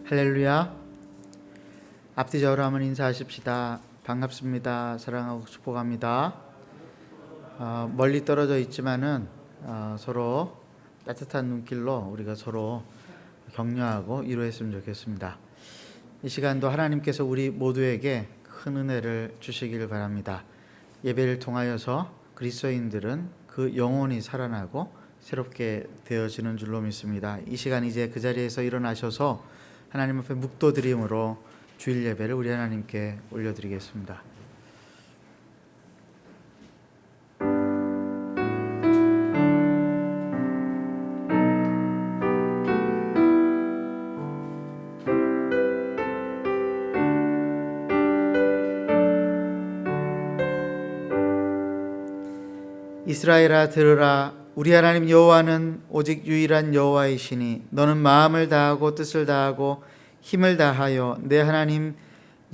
할렐루야. 앞뒤적으로 한번 인사하십시다. 반갑습니다. 사랑하고 축복합니다. 멀리 떨어져 있지만은 서로 따뜻한 눈길로 우리가 서로 격려하고 위로했으면 좋겠습니다. 이 시간도 하나님께서 우리 모두에게 큰 은혜를 주시기를 바랍니다. 예배를 통하여서 그리스도인들은 그 영혼이 살아나고 새롭게 되어지는 줄로 믿습니다. 이 시간 이제 그 자리에서 일어나셔서 하나님 앞에 묵도드림으로 주일 예배를 우리 하나님께 올려드리겠습니다. 이스라엘아 들으라. 우리 하나님 여호와는 오직 유일한 여호와이시니 너는 마음을 다하고 뜻을 다하고 힘을 다하여 내 하나님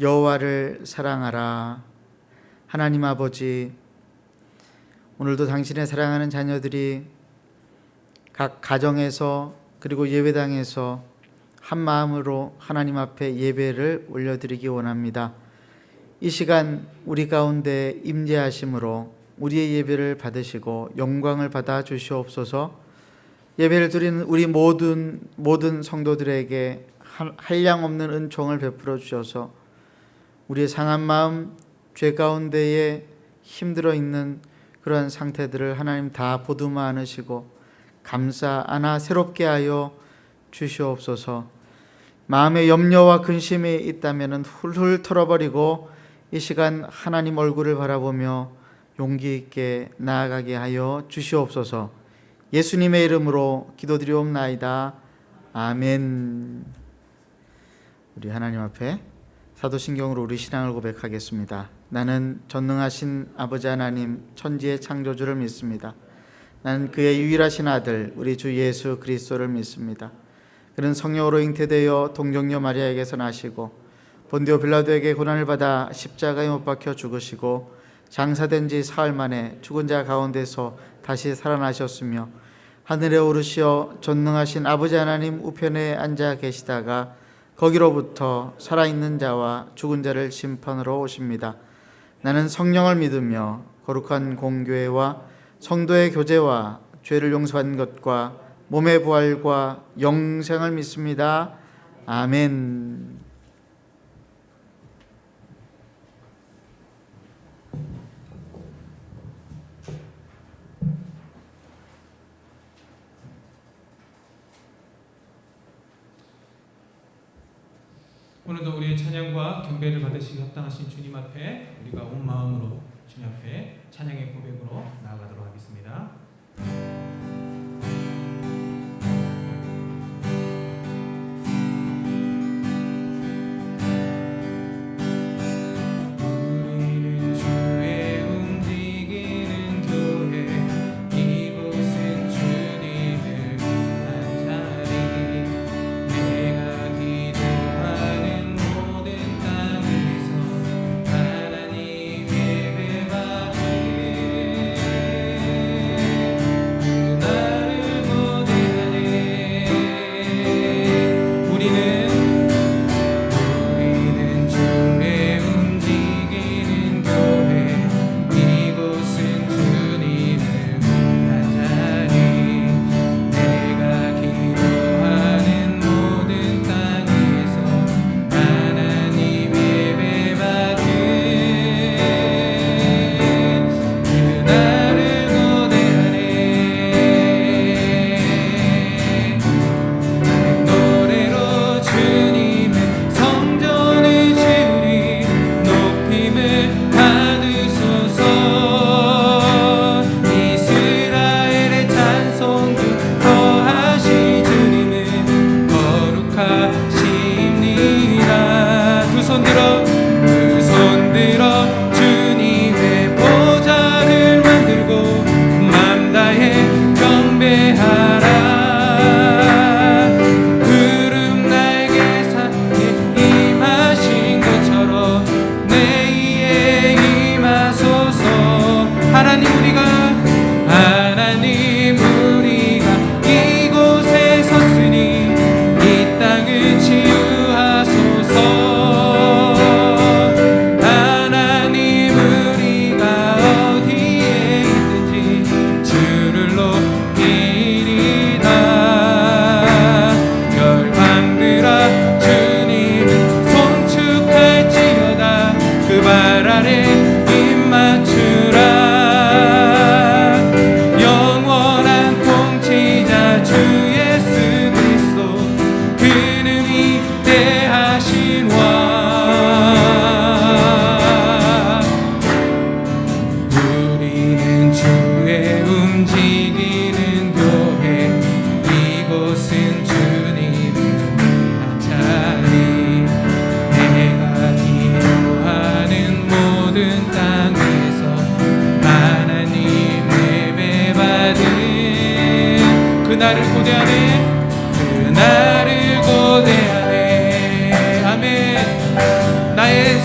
여호와를 사랑하라. 하나님 아버지, 오늘도 당신의 사랑하는 자녀들이 각 가정에서 그리고 예배당에서 한 마음으로 하나님 앞에 예배를 올려드리기 원합니다. 이 시간 우리 가운데 임재하심으로 우리의 예배를 받으시고 영광을 받아 주시옵소서. 예배를 드리는 우리 모든 성도들에게 한량없는 은총을 베풀어 주셔서 우리의 상한 마음, 죄 가운데에 힘들어 있는 그러한 상태들을 하나님 다 보듬어 안으시고 감싸 안아 새롭게 하여 주시옵소서. 마음에 염려와 근심이 있다면 훌훌 털어버리고 이 시간 하나님 얼굴을 바라보며 용기 있게 나아가게 하여 주시옵소서. 예수님의 이름으로 기도드리옵나이다. 아멘. 우리 하나님 앞에 사도신경으로 우리 신앙을 고백하겠습니다. 나는 전능하신 아버지 하나님 천지의 창조주를 믿습니다. 나는 그의 유일하신 아들 우리 주 예수 그리스도를 믿습니다. 그는 성령으로 잉태되어 동정녀 마리아에게서 나시고 본디오 빌라도에게 고난을 받아 십자가에 못 박혀 죽으시고 장사된 지 사흘 만에 죽은 자 가운데서 다시 살아나셨으며 하늘에 오르시어 전능하신 아버지 하나님 우편에 앉아 계시다가 거기로부터 살아있는 자와 죽은 자를 심판으로 오십니다. 나는 성령을 믿으며 거룩한 공교회와 성도의 교제와 죄를 용서받는 것과 몸의 부활과 영생을 믿습니다. 아멘. 오늘도 우리의 찬양과 경배를 받으시기 합당하신 주님 앞에 우리가 온 마음으로 주님 앞에 찬양의 고백으로 나아가도록 하겠습니다. 하나님 고대하네. 그날을 고대하네. 아멘. 나의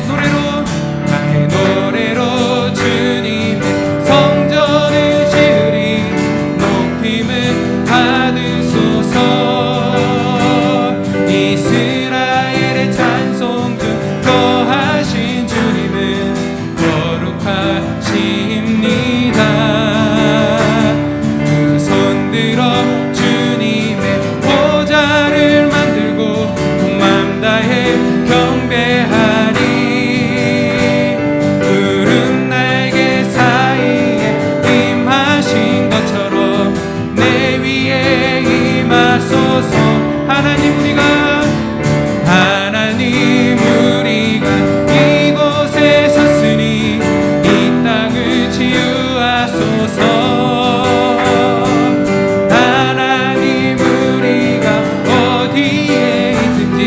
노래로 주님의 성전을 지으리. 높임을 받으소서. 이스라엘의 찬송 중 거하신 주님은 거룩하십니다. 그 손들어 주님의 보좌를 만들고 맘 다해 경배하리. 푸른 날개 사이에 임하신 것처럼 내 위에 임하소서. 하나님 우리가 이곳에 섰으니 이 땅을 치유하소서. 하나님 우리가 어디에 있든지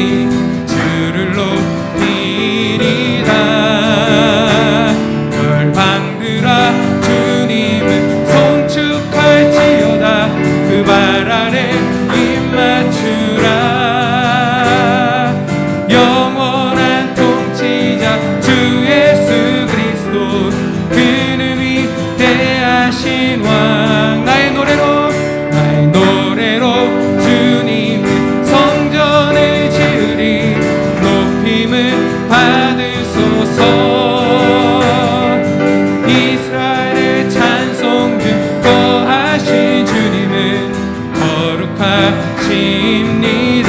주를 높이리라. 열방들아 주님을 송축할지어다. 그 발 아래 입 맞추라. 영원한 통치자 주 예수 그리스도 그는 위대하신 왕. 나의 노래로 주님의 성전을 지으리. 높임을 받으소서. 이스라엘의 찬송 중 거하신 주님은 거룩하십니다.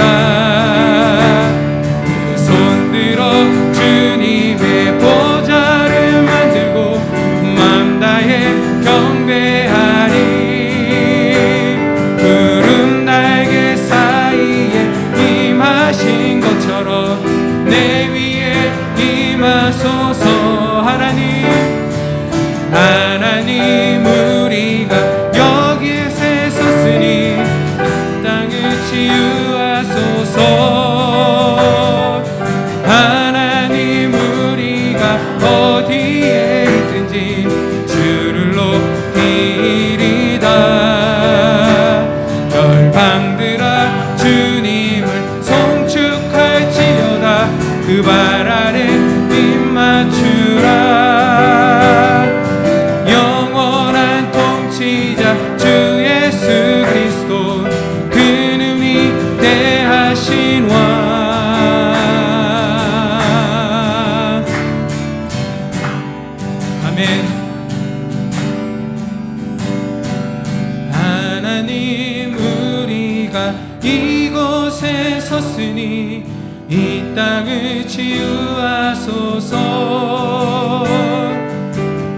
주님의 보좌를 만들고 맘 다해 경배하리. 푸른 날개 사이에 임하신 것처럼 내 위에 임하소서. 하나님 우리가 여기에 섰으니 이 땅을 치유하소서. 하나님 우리가 어디에 있든지 주를 높이리다. 열방들아 주님을 송축할지어다. 그 발 아래 입 맞추라. 영원한 통치자 주 예수 그리스도 그는 위대하신 왕. 하나님 우리가 이곳에 섰으니 이 땅을 치유하소서.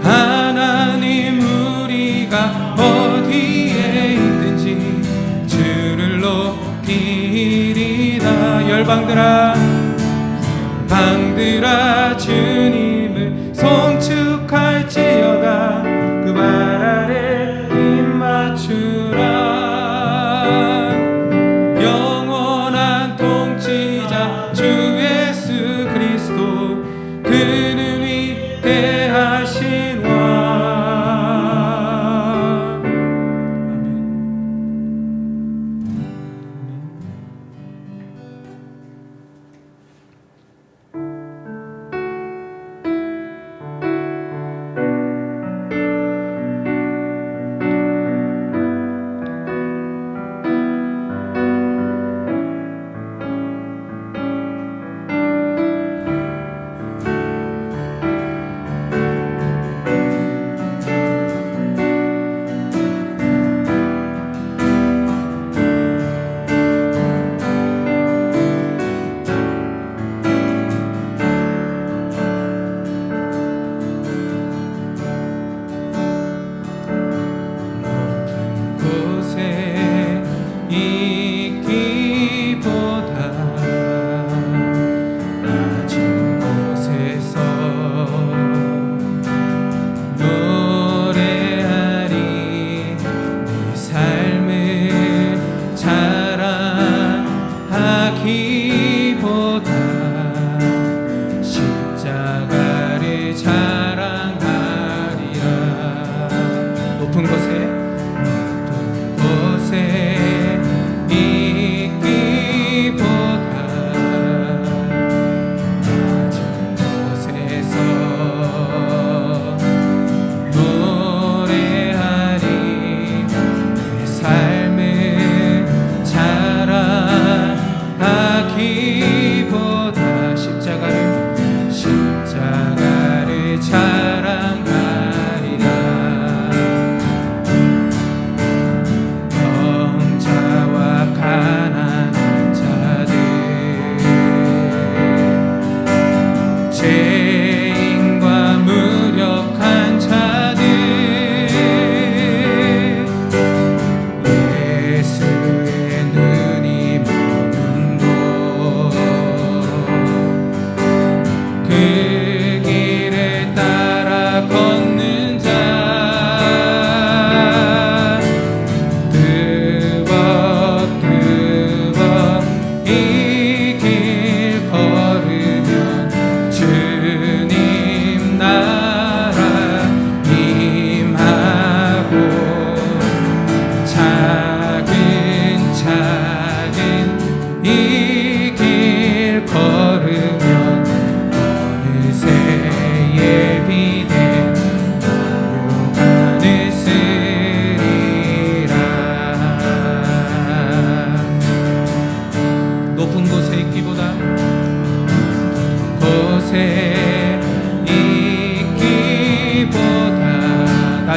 하나님 우리가 어디에 있든지 주를 높이리라. 열방들아 주님을 송축할지어다. 그 발 아래 입 맞추라. 영원한 통치자 주 예수 그리스도 그는 위대하신 왕. 아멘.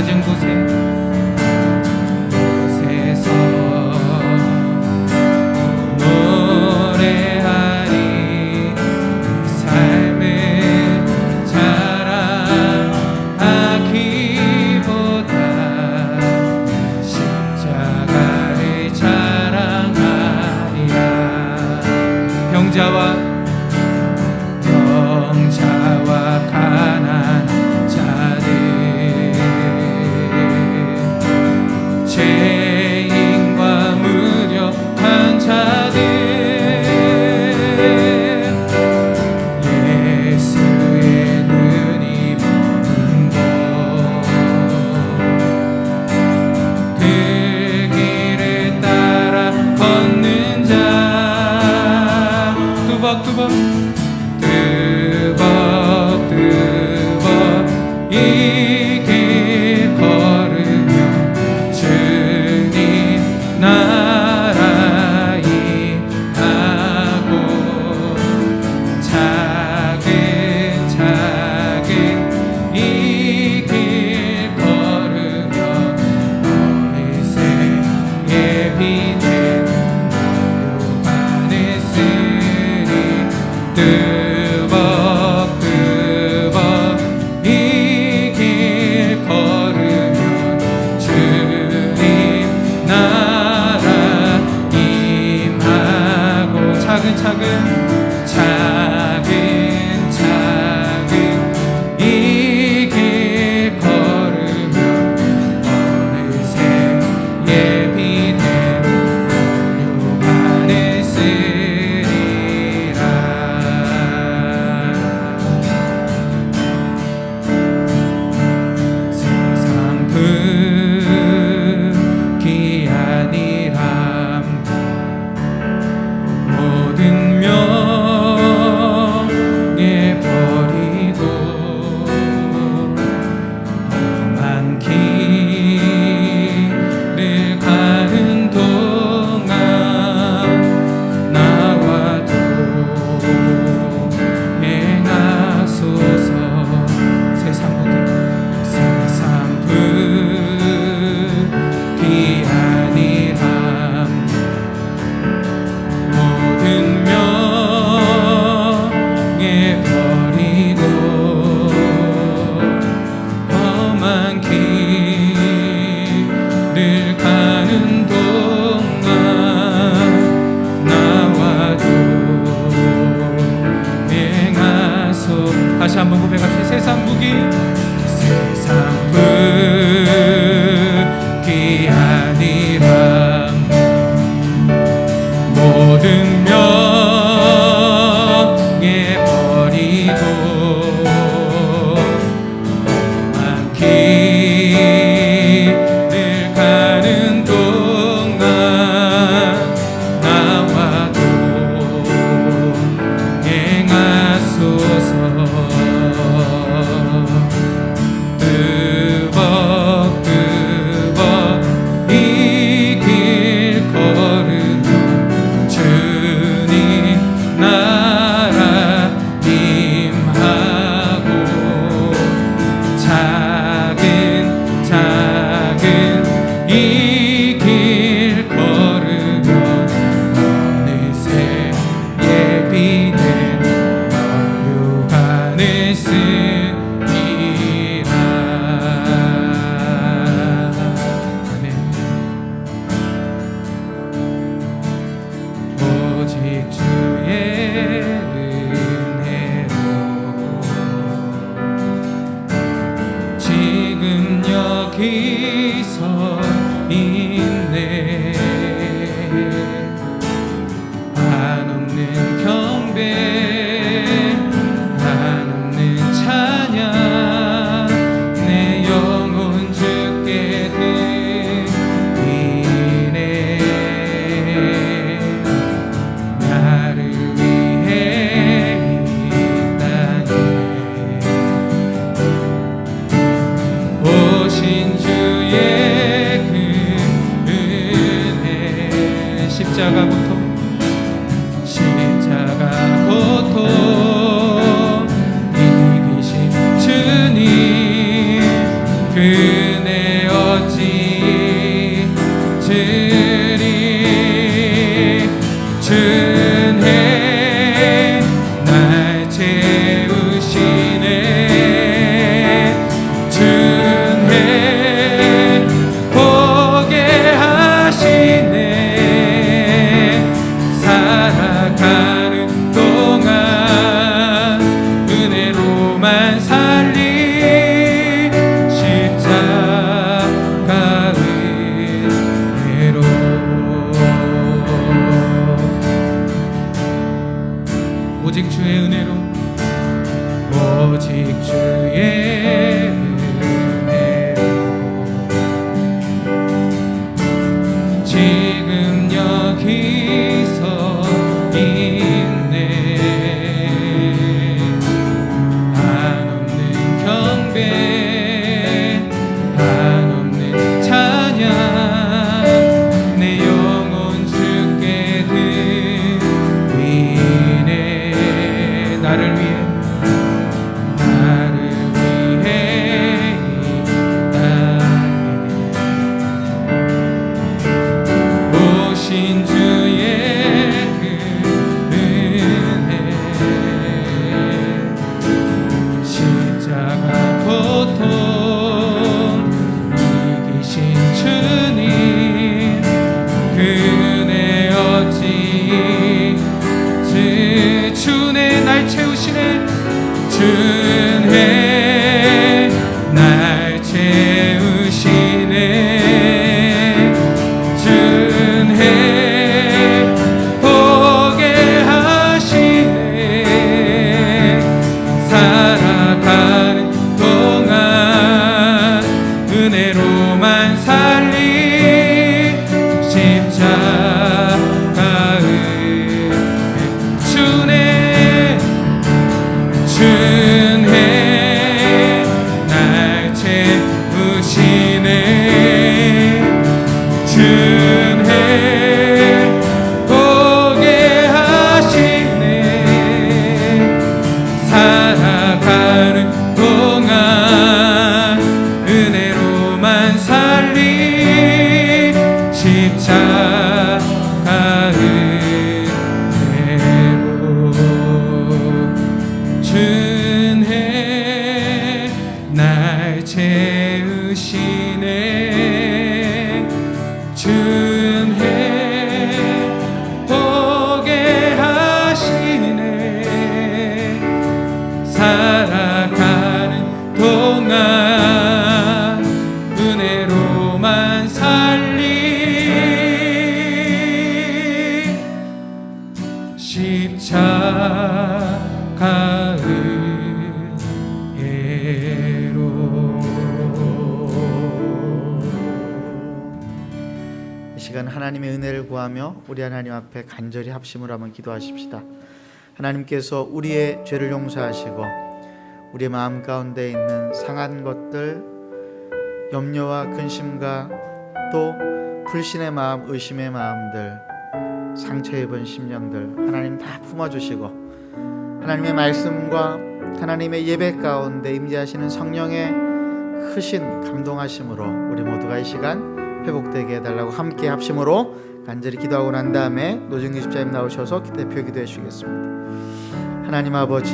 낮은 곳에서 노래하리. 삶을 자랑하기보다 십자가를 자랑하리라. 병자와 가난한 자들, 죄인과 무력한 자들, 예수의 눈이 머문 곳, 그 길을 따라 걷는 자, 뚜벅뚜벅 이 길 걸으며 주님 나라 임하고 차근차근 이 길 걸으며 어느새 예비된 묘관을 쓰리. 뜨벅뜨벅 이 길 걸으면 주님 나라 임하고 차근차근 이 길 걸으면 어느새 예비된 묘관을 쓰리라. 세상 부귀 아니람 모든 명예 버리고 험한 길을 가는 동안 나와도 행하소서. 세상 부귀 아니람 모든 명예 버리고 험한 길을 가는 동안 나와도 행하소. 다시 한번 고백합시다. 세상 부귀 아니라 모든 명예 버리고 험한 길을 가는 동안 나와도 행하소서. 뜨벅뜨벅 이 길 걸으면 주님 나라 임하고 차근차근 이 길 걸으면 어느새 예비된 묘관을 쓰리라. 아멘. 오직 주의 은혜로 지금 여기서 있네. 한없는 경배 한없는 찬양 내 영혼 주께 드리네. 나를 위해 이 땅에 오신 주의 그 은혜. 십자가 고통 이기신 주님 그 은혜 오직 주의 은혜로 오직 주의 은혜로 지금 여기서 있네 한없는 경배 한없는 찬양 내 영혼 주께 드리네 나를 위해 주네 날 채우시네 주네 보게 하시네 살아가는 동안 은혜로만 살리 십자가 주네 날 채우시네 주네 보게 하시네 살아가는 동안 은혜로만 살리 십자가 은혜로 주네 날 채우시네 주네 보게 하시네 살아가는 동안 은혜로만 살리 십자가 이 시간 하나님의 은혜를 구하며 우리 하나님 앞에 간절히 합심을 한번 기도하십시다. 하나님께서 우리의 죄를 용서하시고 우리의 마음 가운데 있는 상한 것들, 염려와 근심과 또 불신의 마음, 의심의 마음들, 상처 입은 심령들 하나님 다 품어주시고 하나님의 말씀과 하나님의 예배 가운데 임재하시는 성령의 크신 감동하심으로 우리 모두가 이 시간 회복되게 해달라고 함께 합심으로 간절히 기도하고 난 다음에 노정기 집사님 나오셔서 대표 기도해 주시겠습니다. 하나님 아버지,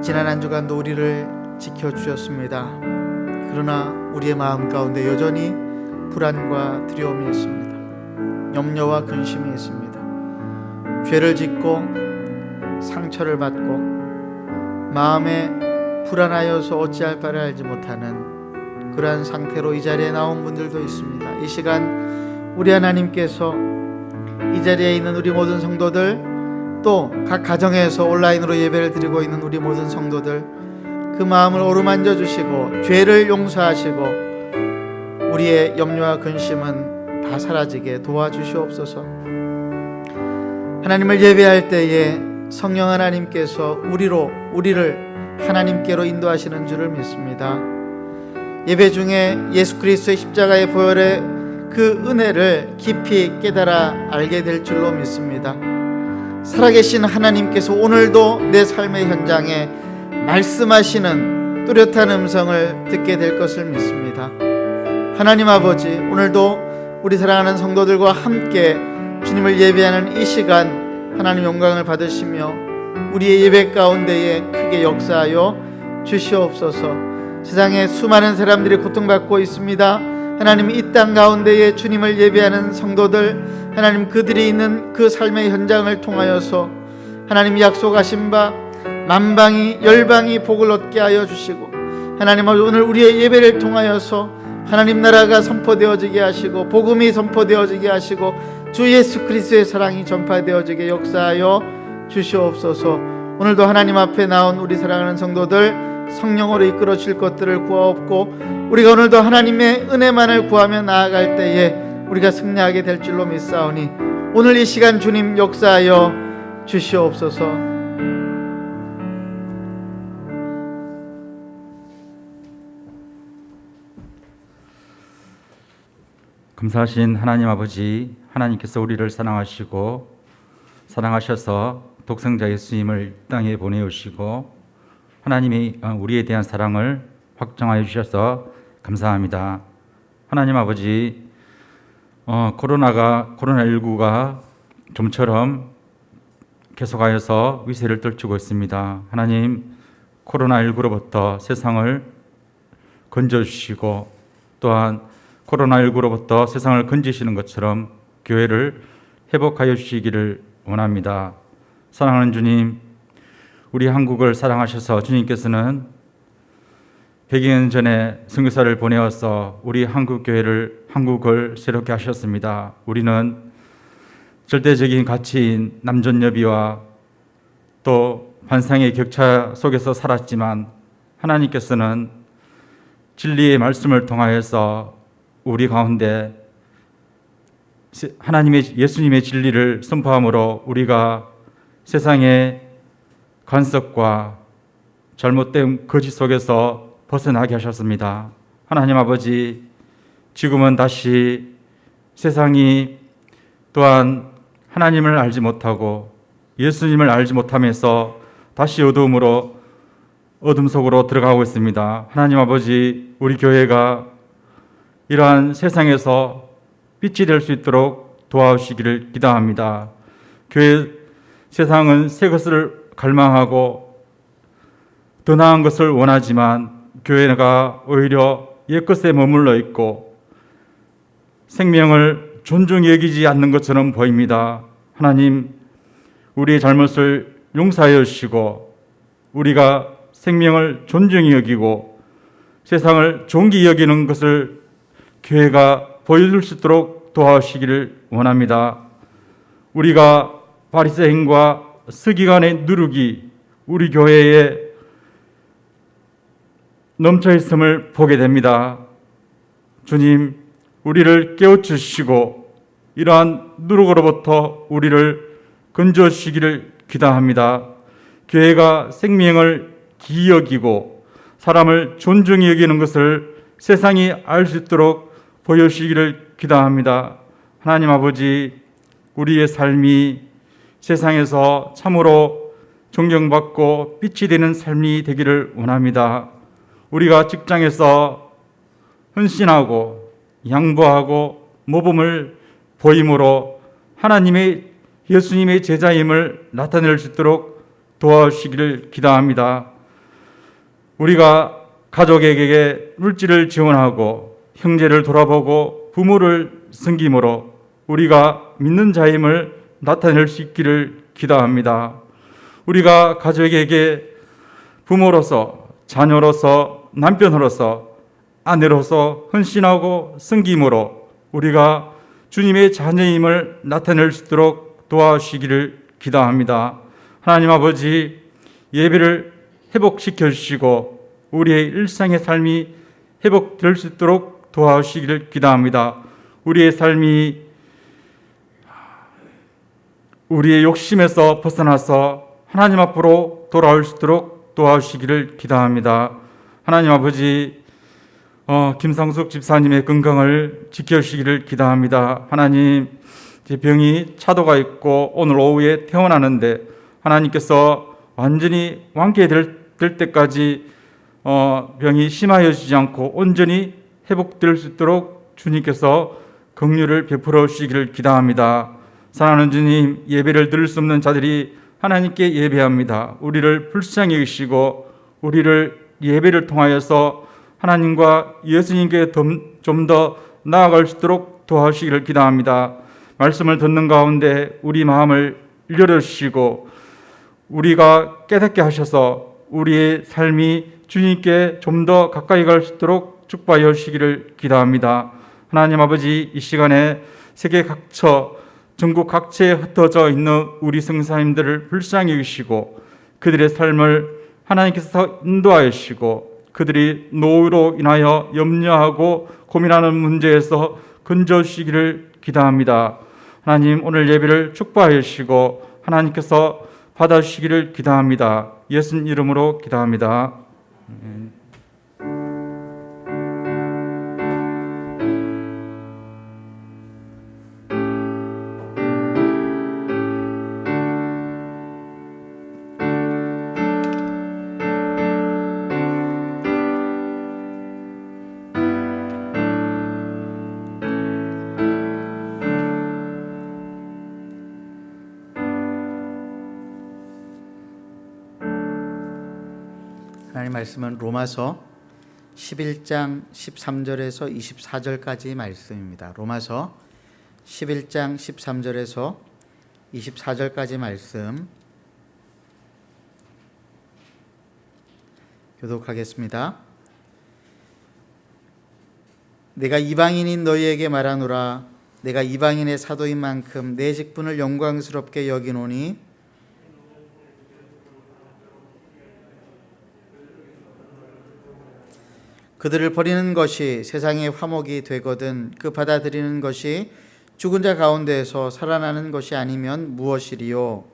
지난 한 주간도 우리를 지켜주셨습니다. 그러나 우리의 마음 가운데 여전히 불안과 두려움이 있습니다. 염려와 근심이 있습니다. 죄를 짓고 상처를 받고 마음에 불안하여서 어찌할 바를 알지 못하는 그러한 상태로 이 자리에 나온 분들도 있습니다. 이 시간 우리 하나님께서 이 자리에 있는 우리 모든 성도들, 또 각 가정에서 온라인으로 예배를 드리고 있는 우리 모든 성도들, 그 마음을 어루만져 주시고 죄를 용서하시고 우리의 염려와 근심은 다 사라지게 도와주시옵소서. 하나님을 예배할 때에 성령 하나님께서 우리를 하나님께로 인도하시는 줄을 믿습니다. 예배 중에 예수 그리스도의 십자가의 보혈의 그 은혜를 깊이 깨달아 알게 될 줄로 믿습니다. 살아계신 하나님께서 오늘도 내 삶의 현장에 말씀하시는 뚜렷한 음성을 듣게 될 것을 믿습니다. 하나님 아버지, 오늘도 우리 사랑하는 성도들과 함께 주님을 예배하는 이 시간 하나님 영광을 받으시며 우리의 예배 가운데에 크게 역사하여 주시옵소서. 세상에 수많은 사람들이 고통받고 있습니다. 하나님, 이 땅 가운데에 주님을 예배하는 성도들, 하나님 그들이 있는 그 삶의 현장을 통하여서 하나님 약속하신 바 만방이 열방이 복을 얻게 하여 주시고, 하나님 오늘 우리의 예배를 통하여서 하나님 나라가 선포되어지게 하시고 복음이 선포되어지게 하시고 주 예수 그리스도의 사랑이 전파되어지게 역사하여 주시옵소서. 오늘도 하나님 앞에 나온 우리 사랑하는 성도들 성령으로 이끌어 줄 것들을 구하옵고, 우리가 오늘도 하나님의 은혜만을 구하며 나아갈 때에 우리가 승리하게 될 줄로 믿사오니 오늘 이 시간 주님 역사하여 주시옵소서. 감사하신 하나님 아버지, 하나님께서 우리를 사랑하시고 사랑하셔서 독생자 예수님을 이 땅에 보내오시고 하나님이 우리에 대한 사랑을 확정하여 주셔서 감사합니다. 하나님 아버지, 코로나19가 좀처럼 계속하여서 위세를 떨치고 있습니다. 하나님, 코로나19로부터 세상을 건져주시고 또한 코로나19로부터 세상을 건지시는 것처럼 교회를 회복하여 주시기를 원합니다. 사랑하는 주님, 우리 한국을 사랑하셔서 주님께서는 100여 년 전에 선교사를 보내어서 우리 한국을 새롭게 하셨습니다. 우리는 절대적인 가치인 남존여비와 또 환상의 격차 속에서 살았지만 하나님께서는 진리의 말씀을 통하여서 우리 가운데 하나님의 예수님의 진리를 선포함으로 우리가 세상의 간섭과 잘못된 거짓 속에서 벗어나게 하셨습니다. 하나님 아버지, 지금은 다시 세상이 또한 하나님을 알지 못하고 예수님을 알지 못하면서 다시 어둠 속으로 들어가고 있습니다. 하나님 아버지, 우리 교회가 이러한 세상에서 빛이 될 수 있도록 도와주시기를 기도합니다. 세상은 새 것을 갈망하고 더 나은 것을 원하지만 교회가 오히려 옛것에 머물러 있고 생명을 존중히 여기지 않는 것처럼 보입니다. 하나님, 우리의 잘못을 용서하여 주시고 우리가 생명을 존중히 여기고 세상을 존귀히 여기는 것을 교회가 보여줄 수 있도록 도와주시기를 원합니다. 우리가 바리새인과 서기관의 누룩이 우리 교회에 넘쳐 있음을 보게 됩니다. 주님, 우리를 깨우치시고 이러한 누룩으로부터 우리를 건져주시기를 기도합니다. 교회가 생명을 기이 여기고 사람을 존중히 여기는 것을 세상이 알 수 있도록 보여주시기를 기도합니다. 하나님 아버지, 우리의 삶이 세상에서 참으로 존경받고 빛이 되는 삶이 되기를 원합니다. 우리가 직장에서 헌신하고 양보하고 모범을 보임으로 예수님의 제자임을 나타낼 수 있도록 도와주시기를 기도합니다. 우리가 가족에게 물질을 지원하고 형제를 돌아보고 부모를 섬김으로 우리가 믿는 자임을 나타낼 수 있기를 기도합니다. 우리가 가족에게 부모로서, 자녀로서, 남편으로서, 아내로서 헌신하고 섬김으로 우리가 주님의 자녀임을 나타낼 수 있도록 도와주시기를 기도합니다. 하나님 아버지, 예배를 회복시켜 주시고 우리의 일상의 삶이 회복될 수 있도록 도와주시기를 기도합니다. 우리의 삶이 우리의 욕심에서 벗어나서 하나님 앞으로 돌아올 수 있도록 도와주시기를 기도합니다. 하나님 아버지, 김상숙 집사님의 건강을 지켜주시기를 기도합니다. 하나님, 제 병이 차도가 있고 오늘 오후에 퇴원하는데 하나님께서 완전히 완쾌될 때까지 병이 심하여지지 않고 온전히 회복될 수 있도록 주님께서 긍휼을 베풀어 주시기를 기도합니다. 사랑하는 주님, 예배를 들을 수 없는 자들이 하나님께 예배합니다. 우리를 불쌍히 여기시고 우리를 예배를 통하여서 하나님과 예수님께 좀 더 나아갈 수 있도록 도와주시기를 기도합니다. 말씀을 듣는 가운데 우리 마음을 열어주시고 우리가 깨닫게 하셔서 우리의 삶이 주님께 좀 더 가까이 갈 수 있도록 축복하여 주시기를 기도합니다. 하나님 아버지, 이 시간에 세계 각처 전국 각지에 흩어져 있는 우리 성사님들을 불쌍히 여기시고 그들의 삶을 하나님께서 인도하시고 그들이 노후로 인하여 염려하고 고민하는 문제에서 건져주시기를 기도합니다. 하나님, 오늘 예배를 축복하여 주시고 하나님께서 받아주시기를 기도합니다. 예수님 이름으로 기도합니다. 하나님 말씀은 로마서 11장 13절에서 24절까지 말씀입니다. 로마서 11장 13절에서 24절까지 말씀 교독하겠습니다. 내가 이방인인 너희에게 말하노라. 내가 이방인의 사도인 만큼 내 직분을 영광스럽게 여기노니 그들을 버리는 것이 세상의 화목이 되거든 그 받아들이는 것이 죽은 자 가운데에서 살아나는 것이 아니면 무엇이리요?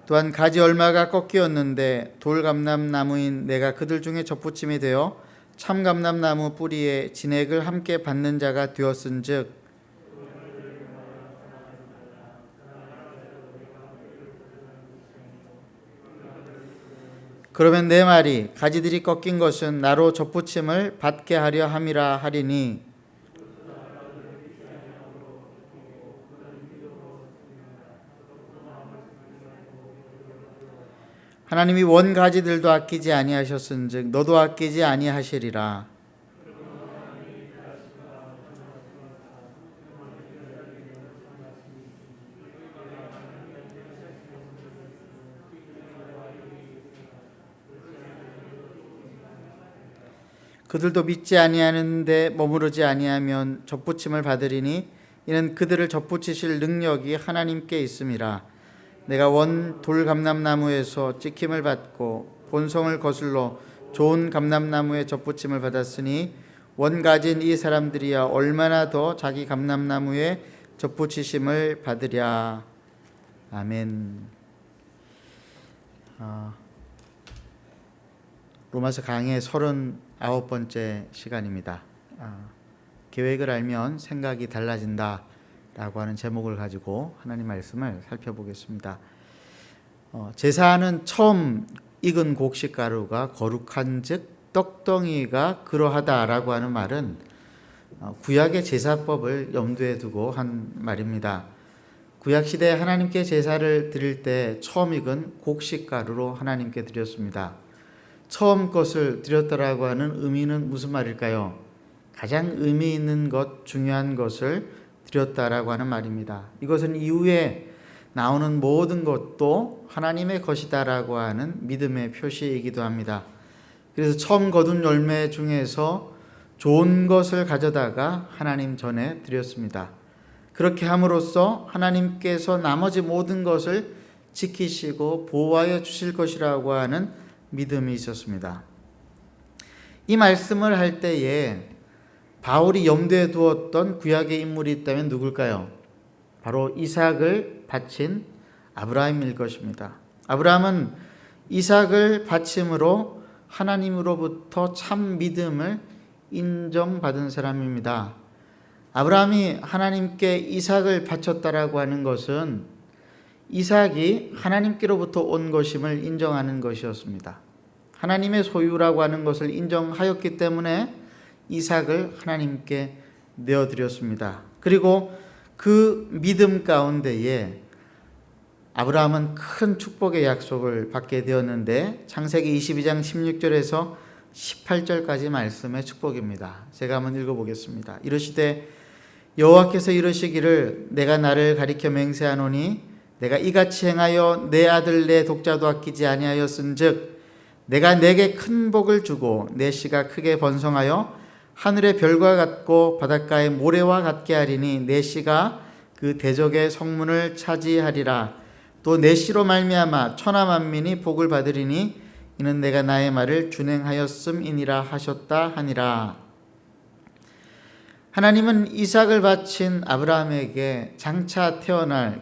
또한 가지 얼마가 꺾이었는데 돌감람나무인 내가 그들 중에 접붙임이 되어 참감람나무 뿌리에 진액을 함께 받는 자가 되었은즉 그러면 내 말이 가지들이 꺾인 것은 나로 접붙임을 받게 하려 함이라 하리니 하나님이 원 가지들도 아끼지 아니하셨은즉 너도 아끼지 아니하시리라. 그들도 믿지 아니하는데 머무르지 아니하면 접붙임을 받으리니 이는 그들을 접붙이실 능력이 하나님께 있음이라. 내가 원 돌감람나무에서 찍힘을 받고 본성을 거슬러 좋은 감람나무에 접붙임을 받았으니 원 가진 이 사람들이야 얼마나 더 자기 감람나무에 접붙이심을 받으랴. 아멘. 로마서 강의 39번째 시간입니다. 계획을 알면 생각이 달라진다 라고 하는 제목을 가지고 하나님 말씀을 살펴보겠습니다. 제사하는 처음 익은 곡식가루가 거룩한 즉 떡덩이가 그러하다라고 하는 말은 구약의 제사법을 염두에 두고 한 말입니다. 구약시대에 하나님께 제사를 드릴 때 처음 익은 곡식가루로 하나님께 드렸습니다. 처음 것을 드렸다라고 하는 의미는 무슨 말일까요? 가장 의미 있는 것, 중요한 것을 드렸다라고 하는 말입니다. 이것은 이후에 나오는 모든 것도 하나님의 것이다라고 하는 믿음의 표시이기도 합니다. 그래서 처음 거둔 열매 중에서 좋은 것을 가져다가 하나님 전에 드렸습니다. 그렇게 함으로써 하나님께서 나머지 모든 것을 지키시고 보호하여 주실 것이라고 하는 믿음이 있었습니다. 이 말씀을 할 때에 바울이 염두에 두었던 구약의 인물이 있다면 누굴까요? 바로 이삭을 바친 아브라함일 것입니다. 아브라함은 이삭을 바침으로 하나님으로부터 참 믿음을 인정받은 사람입니다. 아브라함이 하나님께 이삭을 바쳤다라고 하는 것은 이삭이 하나님께로부터 온 것임을 인정하는 것이었습니다. 하나님의 소유라고 하는 것을 인정하였기 때문에 이삭을 하나님께 내어드렸습니다. 그리고 그 믿음 가운데에 아브라함은 큰 축복의 약속을 받게 되었는데 창세기 22장 16절에서 18절까지 말씀의 축복입니다. 제가 한번 읽어보겠습니다. 이르시되 여호와께서 이르시기를 내가 나를 가리켜 맹세하노니 내가 이같이 행하여 내 아들 내 독자도 아끼지 아니하였은즉 내가 내게 큰 복을 주고 내 씨가 크게 번성하여 하늘의 별과 같고 바닷가의 모래와 같게 하리니 내 씨가 그 대적의 성문을 차지하리라. 또 내 씨로 말미암아 천하 만민이 복을 받으리니 이는 내가 나의 말을 준행하였음이니라 하셨다 하니라. 하나님은 이삭을 바친 아브라함에게 장차 태어날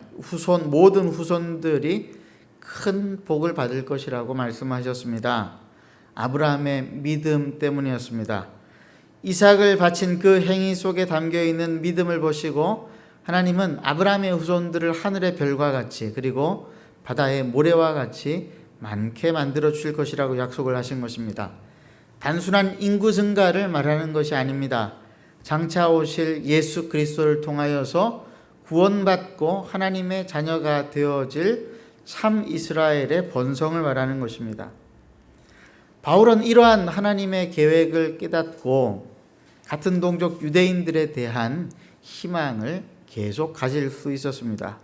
모든 후손들이 큰 복을 받을 것이라고 말씀하셨습니다. 아브라함의 믿음 때문이었습니다. 이삭을 바친 그 행위 속에 담겨 있는 믿음을 보시고 하나님은 아브라함의 후손들을 하늘의 별과 같이 그리고 바다의 모래와 같이 많게 만들어 주실 것이라고 약속을 하신 것입니다. 단순한 인구 증가를 말하는 것이 아닙니다. 장차 오실 예수 그리스도를 통하여서 구원받고 하나님의 자녀가 되어질 참 이스라엘의 번성을 말하는 것입니다. 바울은 이러한 하나님의 계획을 깨닫고 같은 동족 유대인들에 대한 희망을 계속 가질 수 있었습니다.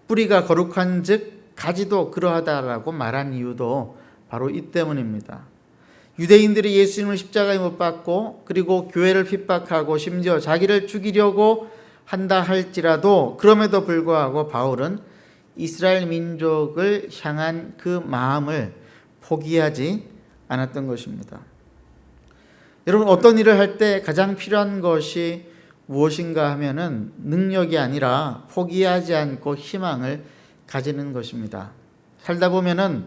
뿌리가 거룩한 즉 가지도 그러하다라고 말한 이유도 바로 이 때문입니다. 유대인들이 예수님을 십자가에 못 박고 그리고 교회를 핍박하고 심지어 자기를 죽이려고 한다 할지라도 그럼에도 불구하고 바울은 이스라엘 민족을 향한 그 마음을 포기하지 않았던 것입니다. 여러분, 어떤 일을 할 때 가장 필요한 것이 무엇인가 하면은 능력이 아니라 포기하지 않고 희망을 가지는 것입니다. 살다 보면은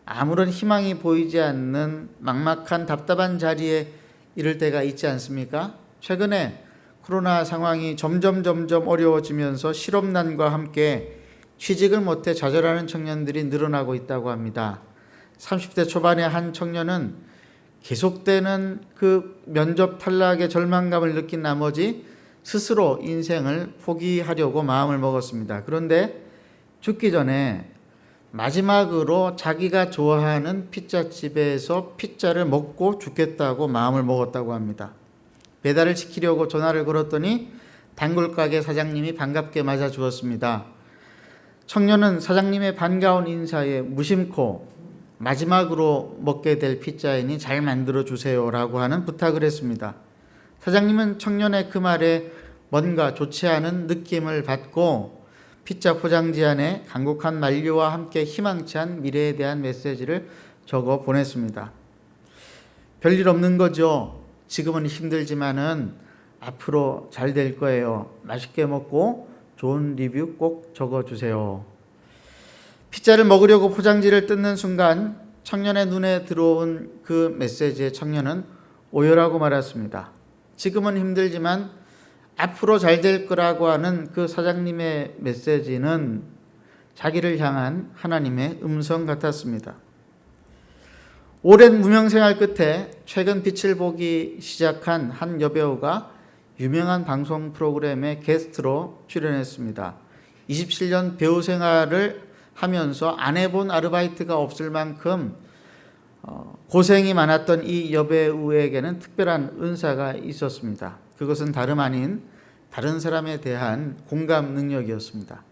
아무런 희망이 보이지 않는 막막한 답답한 자리에 이를 때가 있지 않습니까? 최근에 코로나 상황이 점점 어려워지면서 실업난과 함께 취직을 못해 좌절하는 청년들이 늘어나고 있다고 합니다. 30대 초반의 한 청년은 계속되는 그 면접 탈락의 절망감을 느낀 나머지 스스로 인생을 포기하려고 마음을 먹었습니다. 그런데 죽기 전에 마지막으로 자기가 좋아하는 피자집에서 피자를 먹고 죽겠다고 마음을 먹었다고 합니다. 배달을 시키려고 전화를 걸었더니 단골가게 사장님이 반갑게 맞아 주었습니다. 청년은 사장님의 반가운 인사에 무심코 마지막으로 먹게 될 피자이니 잘 만들어 주세요라고 하는 부탁을 했습니다. 사장님은 청년의 그 말에 뭔가 좋지 않은 느낌을 받고 피자 포장지 안에 간곡한 만류와 함께 희망찬 미래에 대한 메시지를 적어 보냈습니다. 별일 없는 거죠. 지금은 힘들지만은 앞으로 잘 될 거예요. 맛있게 먹고 좋은 리뷰 꼭 적어주세요. 피자를 먹으려고 포장지를 뜯는 순간 청년의 눈에 들어온 그 메시지에 청년은 오열하고 말았습니다. 지금은 힘들지만 앞으로 잘 될 거라고 하는 그 사장님의 메시지는 자기를 향한 하나님의 음성 같았습니다. 오랜 무명 생활 끝에 최근 빛을 보기 시작한 한 여배우가 유명한 방송 프로그램에 게스트로 출연했습니다. 27년 배우 생활을 하면서 안 해본 아르바이트가 없을 만큼 고생이 많았던 이 여배우에게는 특별한 은사가 있었습니다. 그것은 다름 아닌 다른 사람에 대한 공감 능력이었습니다.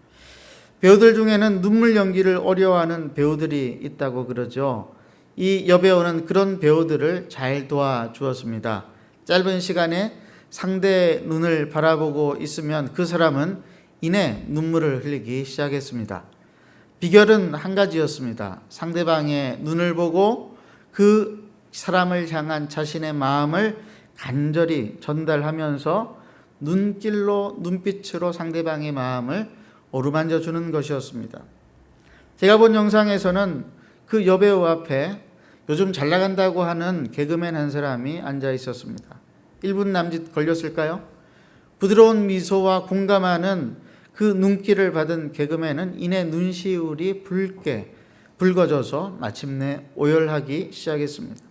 배우들 중에는 눈물 연기를 어려워하는 배우들이 있다고 그러죠. 이 여배우는 그런 배우들을 잘 도와주었습니다. 짧은 시간에 상대의 눈을 바라보고 있으면 그 사람은 이내 눈물을 흘리기 시작했습니다. 비결은 한 가지였습니다. 상대방의 눈을 보고 그 사람을 향한 자신의 마음을 간절히 전달하면서 눈빛으로 상대방의 마음을 어루만져 주는 것이었습니다. 제가 본 영상에서는 그 여배우 앞에 요즘 잘 나간다고 하는 개그맨 한 사람이 앉아 있었습니다. 1분 남짓 걸렸을까요? 부드러운 미소와 공감하는 그 눈길을 받은 개그맨은 이내 눈시울이 붉어져서 마침내 오열하기 시작했습니다.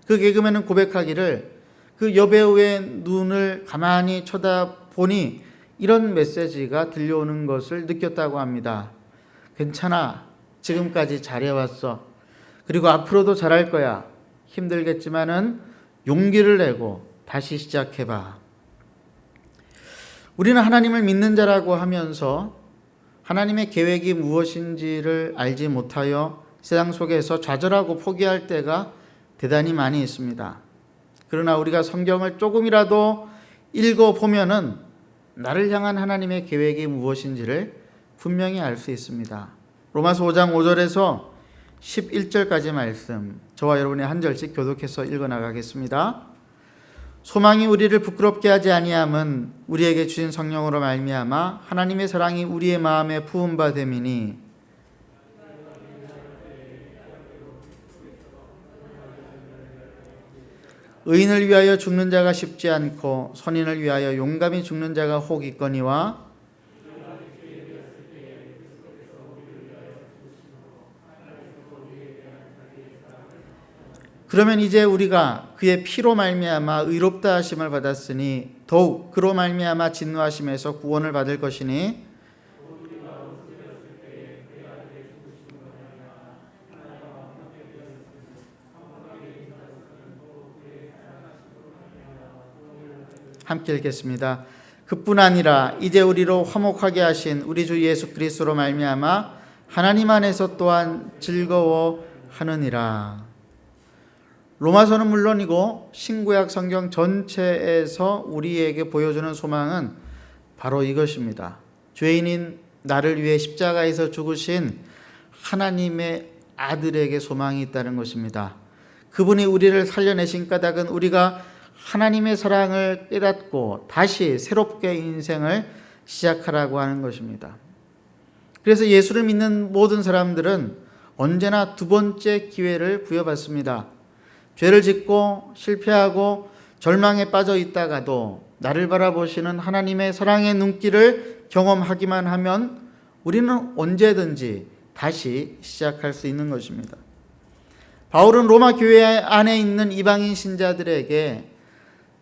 그 개그맨은 고백하기를 그 여배우의 눈을 가만히 쳐다보니 이런 메시지가 들려오는 것을 느꼈다고 합니다. 괜찮아. 지금까지 잘해왔어. 그리고 앞으로도 잘할 거야. 힘들겠지만은 용기를 내고 다시 시작해봐. 우리는 하나님을 믿는 자라고 하면서 하나님의 계획이 무엇인지를 알지 못하여 세상 속에서 좌절하고 포기할 때가 대단히 많이 있습니다. 그러나 우리가 성경을 조금이라도 읽어보면은 나를 향한 하나님의 계획이 무엇인지를 분명히 알 수 있습니다. 로마서 5장 5절에서 11절까지 말씀, 저와 여러분이 한 절씩 교독해서 읽어나가겠습니다. 소망이 우리를 부끄럽게 하지 아니함은 우리에게 주신 성령으로 말미암아 하나님의 사랑이 우리의 마음에 부은 바 됨이니, 의인을 위하여 죽는 자가 쉽지 않고 선인을 위하여 용감히 죽는 자가 혹 있거니와, 그러면 이제 우리가 그의 피로 말미암아 의롭다 하심을 받았으니 더욱 그로 말미암아 진노하심에서 구원을 받을 것이니, 함께 읽겠습니다. 그뿐 아니라 이제 우리로 화목하게 하신 우리 주 예수 그리스도로 말미암아 하나님 안에서 또한 즐거워하느니라. 로마서는 물론이고 신구약 성경 전체에서 우리에게 보여주는 소망은 바로 이것입니다. 죄인인 나를 위해 십자가에서 죽으신 하나님의 아들에게 소망이 있다는 것입니다. 그분이 우리를 살려내신 까닭은 우리가 하나님의 사랑을 깨닫고 다시 새롭게 인생을 시작하라고 하는 것입니다. 그래서 예수를 믿는 모든 사람들은 언제나 두 번째 기회를 부여받습니다. 죄를 짓고 실패하고 절망에 빠져 있다가도 나를 바라보시는 하나님의 사랑의 눈길을 경험하기만 하면 우리는 언제든지 다시 시작할 수 있는 것입니다. 바울은 로마 교회 안에 있는 이방인 신자들에게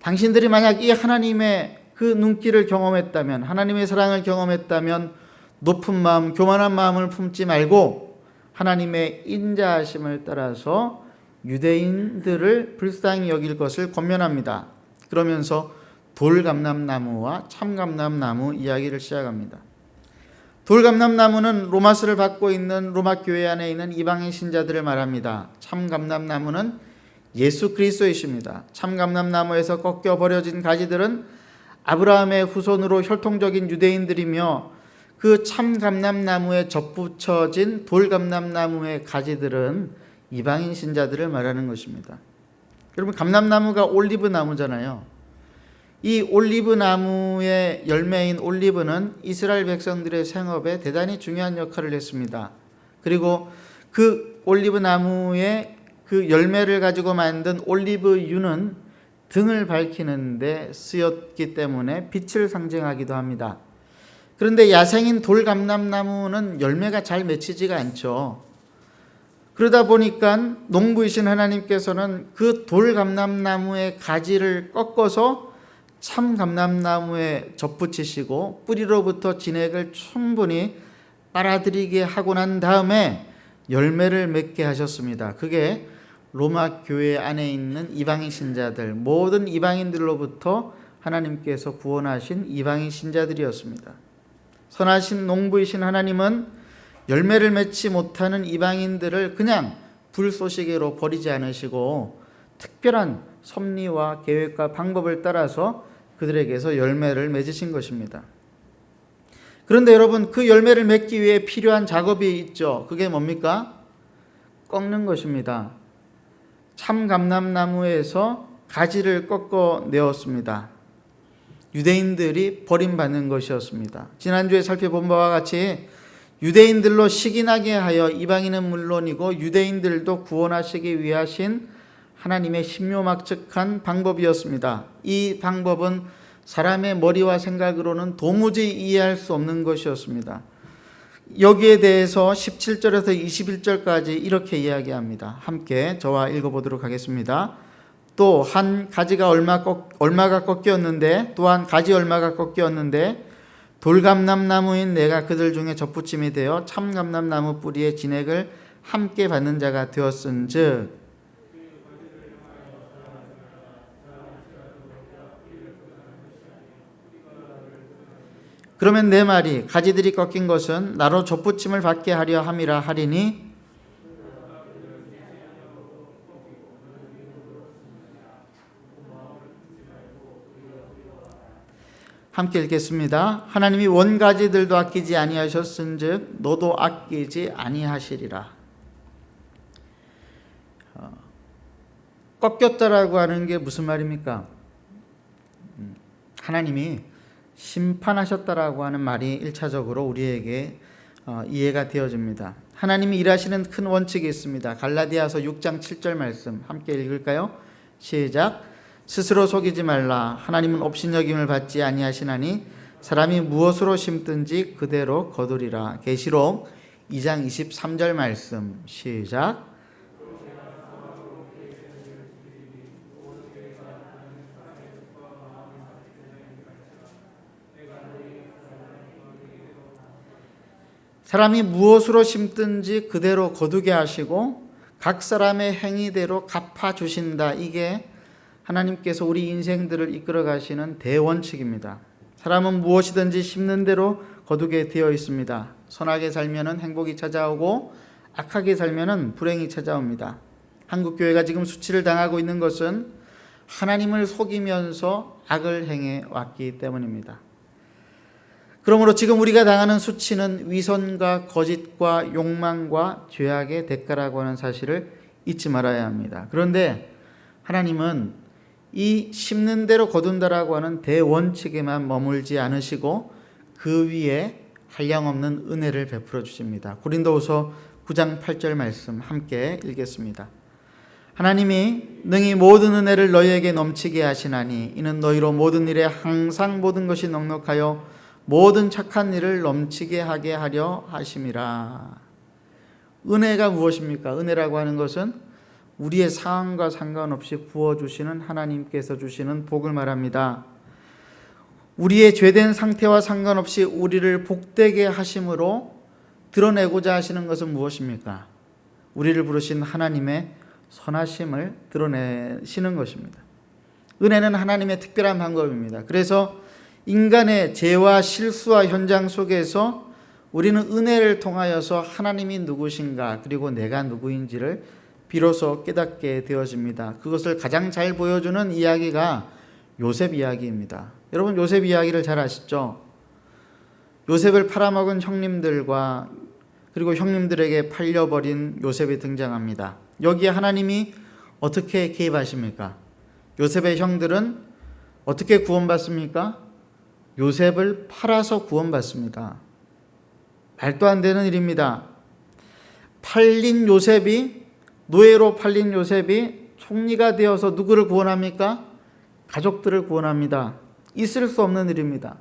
당신들이 만약 이 하나님의 그 눈길을 경험했다면, 하나님의 사랑을 경험했다면 높은 마음, 교만한 마음을 품지 말고 하나님의 인자하심을 따라서 유대인들을 불쌍히 여길 것을 권면합니다. 그러면서 돌감람나무와 참감람나무 이야기를 시작합니다. 돌감람나무는 로마스를 받고 있는 로마 교회 안에 있는 이방인 신자들을 말합니다. 참감람나무는 예수 그리스도이십니다. 참감람나무에서 꺾여 버려진 가지들은 아브라함의 후손으로 혈통적인 유대인들이며, 그 참감람나무에 접붙여진 돌감람나무의 가지들은 이방인 신자들을 말하는 것입니다. 여러분, 감람나무가 올리브 나무잖아요. 이 올리브 나무의 열매인 올리브는 이스라엘 백성들의 생업에 대단히 중요한 역할을 했습니다. 그리고 그 올리브 나무의 그 열매를 가지고 만든 올리브유는 등을 밝히는 데 쓰였기 때문에 빛을 상징하기도 합니다. 그런데 야생인 돌감람나무는 열매가 잘 맺히지가 않죠. 그러다 보니까 농부이신 하나님께서는 그 돌감람나무의 가지를 꺾어서 참감람나무에 접붙이시고 뿌리로부터 진액을 충분히 빨아들이게 하고 난 다음에 열매를 맺게 하셨습니다. 그게 로마 교회 안에 있는 이방인 신자들, 모든 이방인들로부터 하나님께서 구원하신 이방인 신자들이었습니다. 선하신 농부이신 하나님은 열매를 맺지 못하는 이방인들을 그냥 불쏘시개로 버리지 않으시고 특별한 섭리와 계획과 방법을 따라서 그들에게서 열매를 맺으신 것입니다. 그런데 여러분, 그 열매를 맺기 위해 필요한 작업이 있죠. 그게 뭡니까? 꺾는 것입니다. 참감람나무에서 가지를 꺾어 내었습니다. 유대인들이 버림받는 것이었습니다. 지난주에 살펴본 바와 같이 유대인들로 시기나게 하여 이방인은 물론이고 유대인들도 구원하시기 위하신 하나님의 신묘막측한 방법이었습니다. 이 방법은 사람의 머리와 생각으로는 도무지 이해할 수 없는 것이었습니다. 여기에 대해서 17절에서 21절까지 이렇게 이야기합니다. 함께 저와 읽어보도록 하겠습니다. 또 한 가지가 얼마가 꺾였는데, 또한 가지 얼마가 꺾였는데 돌감람나무인 내가 그들 중에 접붙임이 되어 참감람나무 뿌리의 진액을 함께 받는 자가 되었은즉, 그러면 내 말이 가지들이 꺾인 것은 나로 접붙임을 받게 하려 함이라 하리니, 함께 읽겠습니다. 하나님이 원가지들도 아끼지 아니하셨은즉 너도 아끼지 아니하시리라. 꺾였다라고 하는 게 무슨 말입니까? 하나님이 심판하셨다라고 하는 말이 1차적으로 우리에게 이해가 되어집니다. 하나님이 일하시는 큰 원칙이 있습니다. 갈라디아서 6장 7절 말씀 함께 읽을까요? 시작. 스스로 속이지 말라. 하나님은 업신여김을 받지 아니하시나니 사람이 무엇으로 심든지 그대로 거두리라. 계시록 2장 23절 말씀 시작. 사람이 무엇으로 심든지 그대로 거두게 하시고 각 사람의 행위대로 갚아주신다. 이게 하나님께서 우리 인생들을 이끌어 가시는 대원칙입니다. 사람은 무엇이든지 심는 대로 거두게 되어 있습니다. 선하게 살면은 행복이 찾아오고 악하게 살면은 불행이 찾아옵니다. 한국 교회가 지금 수치를 당하고 있는 것은 하나님을 속이면서 악을 행해 왔기 때문입니다. 그러므로 지금 우리가 당하는 수치는 위선과 거짓과 욕망과 죄악의 대가라고 하는 사실을 잊지 말아야 합니다. 그런데 하나님은 이 심는 대로 거둔다라고 하는 대원칙에만 머물지 않으시고 그 위에 한량없는 은혜를 베풀어 주십니다. 고린도후서 9장 8절 말씀 함께 읽겠습니다. 하나님이 능히 모든 은혜를 너희에게 넘치게 하시나니 이는 너희로 모든 일에 항상 모든 것이 넉넉하여 모든 착한 일을 넘치게 하게 하려 하심이라. 은혜가 무엇입니까? 은혜라고 하는 것은 우리의 상황과 상관없이 부어주시는 하나님께서 주시는 복을 말합니다. 우리의 죄된 상태와 상관없이 우리를 복되게 하심으로 드러내고자 하시는 것은 무엇입니까? 우리를 부르신 하나님의 선하심을 드러내시는 것입니다. 은혜는 하나님의 특별한 방법입니다. 그래서 인간의 죄와 실수와 현장 속에서 우리는 은혜를 통하여서 하나님이 누구신가 그리고 내가 누구인지를 비로소 깨닫게 되어집니다. 그것을 가장 잘 보여주는 이야기가 요셉 이야기입니다. 여러분 요셉 이야기를 잘 아시죠? 요셉을 팔아먹은 형님들과 그리고 형님들에게 팔려버린 요셉이 등장합니다. 여기에 하나님이 어떻게 개입하십니까? 요셉의 형들은 어떻게 구원받습니까? 요셉을 팔아서 구원받습니다. 말도 안 되는 일입니다. 노예로 팔린 요셉이 총리가 되어서 누구를 구원합니까? 가족들을 구원합니다. 있을 수 없는 일입니다.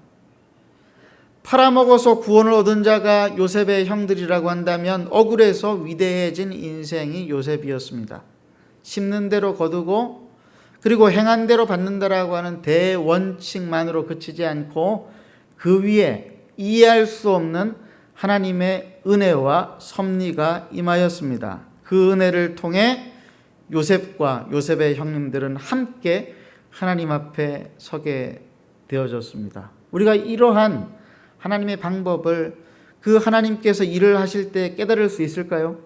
팔아먹어서 구원을 얻은 자가 요셉의 형들이라고 한다면 억울해서 위대해진 인생이 요셉이었습니다. 심는 대로 거두고 그리고 행한 대로 받는다라고 하는 대원칙만으로 그치지 않고 그 위에 이해할 수 없는 하나님의 은혜와 섭리가 임하였습니다. 그 은혜를 통해 요셉과 요셉의 형님들은 함께 하나님 앞에 서게 되어졌습니다. 우리가 이러한 하나님의 방법을 그 하나님께서 일을 하실 때 깨달을 수 있을까요?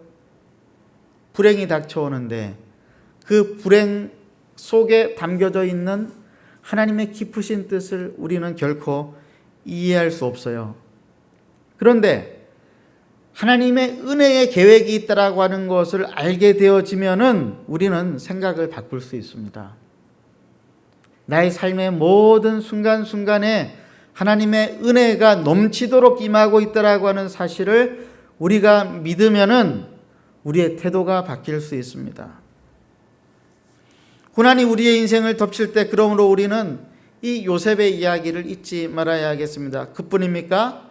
불행이 닥쳐오는데 그 불행 속에 담겨져 있는 하나님의 깊으신 뜻을 우리는 결코 이해할 수 없어요. 그런데 하나님의 은혜의 계획이 있다라고 하는 것을 알게 되어지면은 우리는 생각을 바꿀 수 있습니다. 나의 삶의 모든 순간순간에 하나님의 은혜가 넘치도록 임하고 있다라고 하는 사실을 우리가 믿으면은 우리의 태도가 바뀔 수 있습니다. 고난이 우리의 인생을 덮칠 때 그러므로 우리는 이 요셉의 이야기를 잊지 말아야 하겠습니다. 그뿐입니까?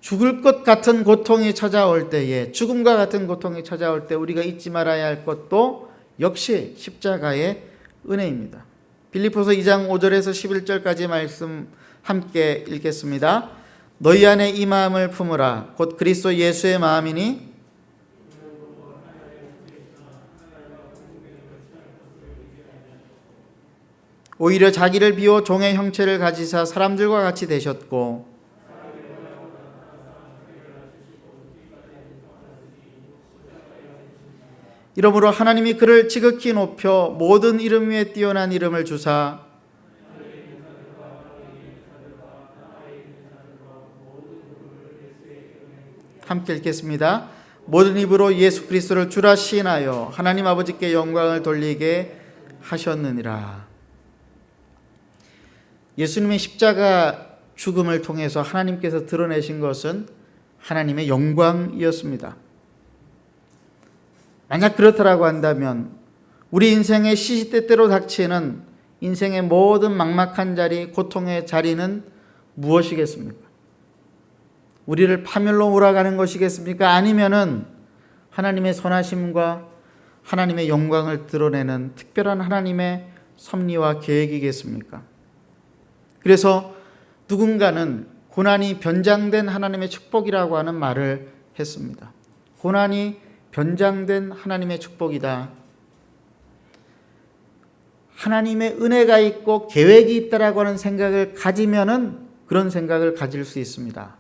죽을 것 같은 고통이 찾아올 때에 죽음과 같은 고통이 찾아올 때 우리가 잊지 말아야 할 것도 역시 십자가의 은혜입니다. 빌립보서 2장 5절에서 11절까지 말씀 함께 읽겠습니다. 너희 안에 이 마음을 품으라. 곧 그리스도 예수의 마음이니 오히려 자기를 비워 종의 형체를 가지사 사람들과 같이 되셨고 이러므로 하나님이 그를 지극히 높여 모든 이름 위에 뛰어난 이름을 주사 함께 읽겠습니다. 모든 입으로 예수 그리스도를 주라 시인하여 하나님 아버지께 영광을 돌리게 하셨느니라. 예수님의 십자가 죽음을 통해서 하나님께서 드러내신 것은 하나님의 영광이었습니다. 만약 그렇다라고 한다면 우리 인생의 시시때때로 닥치는 인생의 모든 막막한 자리, 고통의 자리는 무엇이겠습니까? 우리를 파멸로 몰아가는 것이겠습니까? 아니면은 하나님의 선하심과 하나님의 영광을 드러내는 특별한 하나님의 섭리와 계획이겠습니까? 그래서 누군가는 고난이 변장된 하나님의 축복이라고 하는 말을 했습니다. 고난이 변장된 하나님의 축복이다. 하나님의 은혜가 있고 계획이 있다라고 하는 생각을 가지면은 그런 생각을 가질 수 있습니다.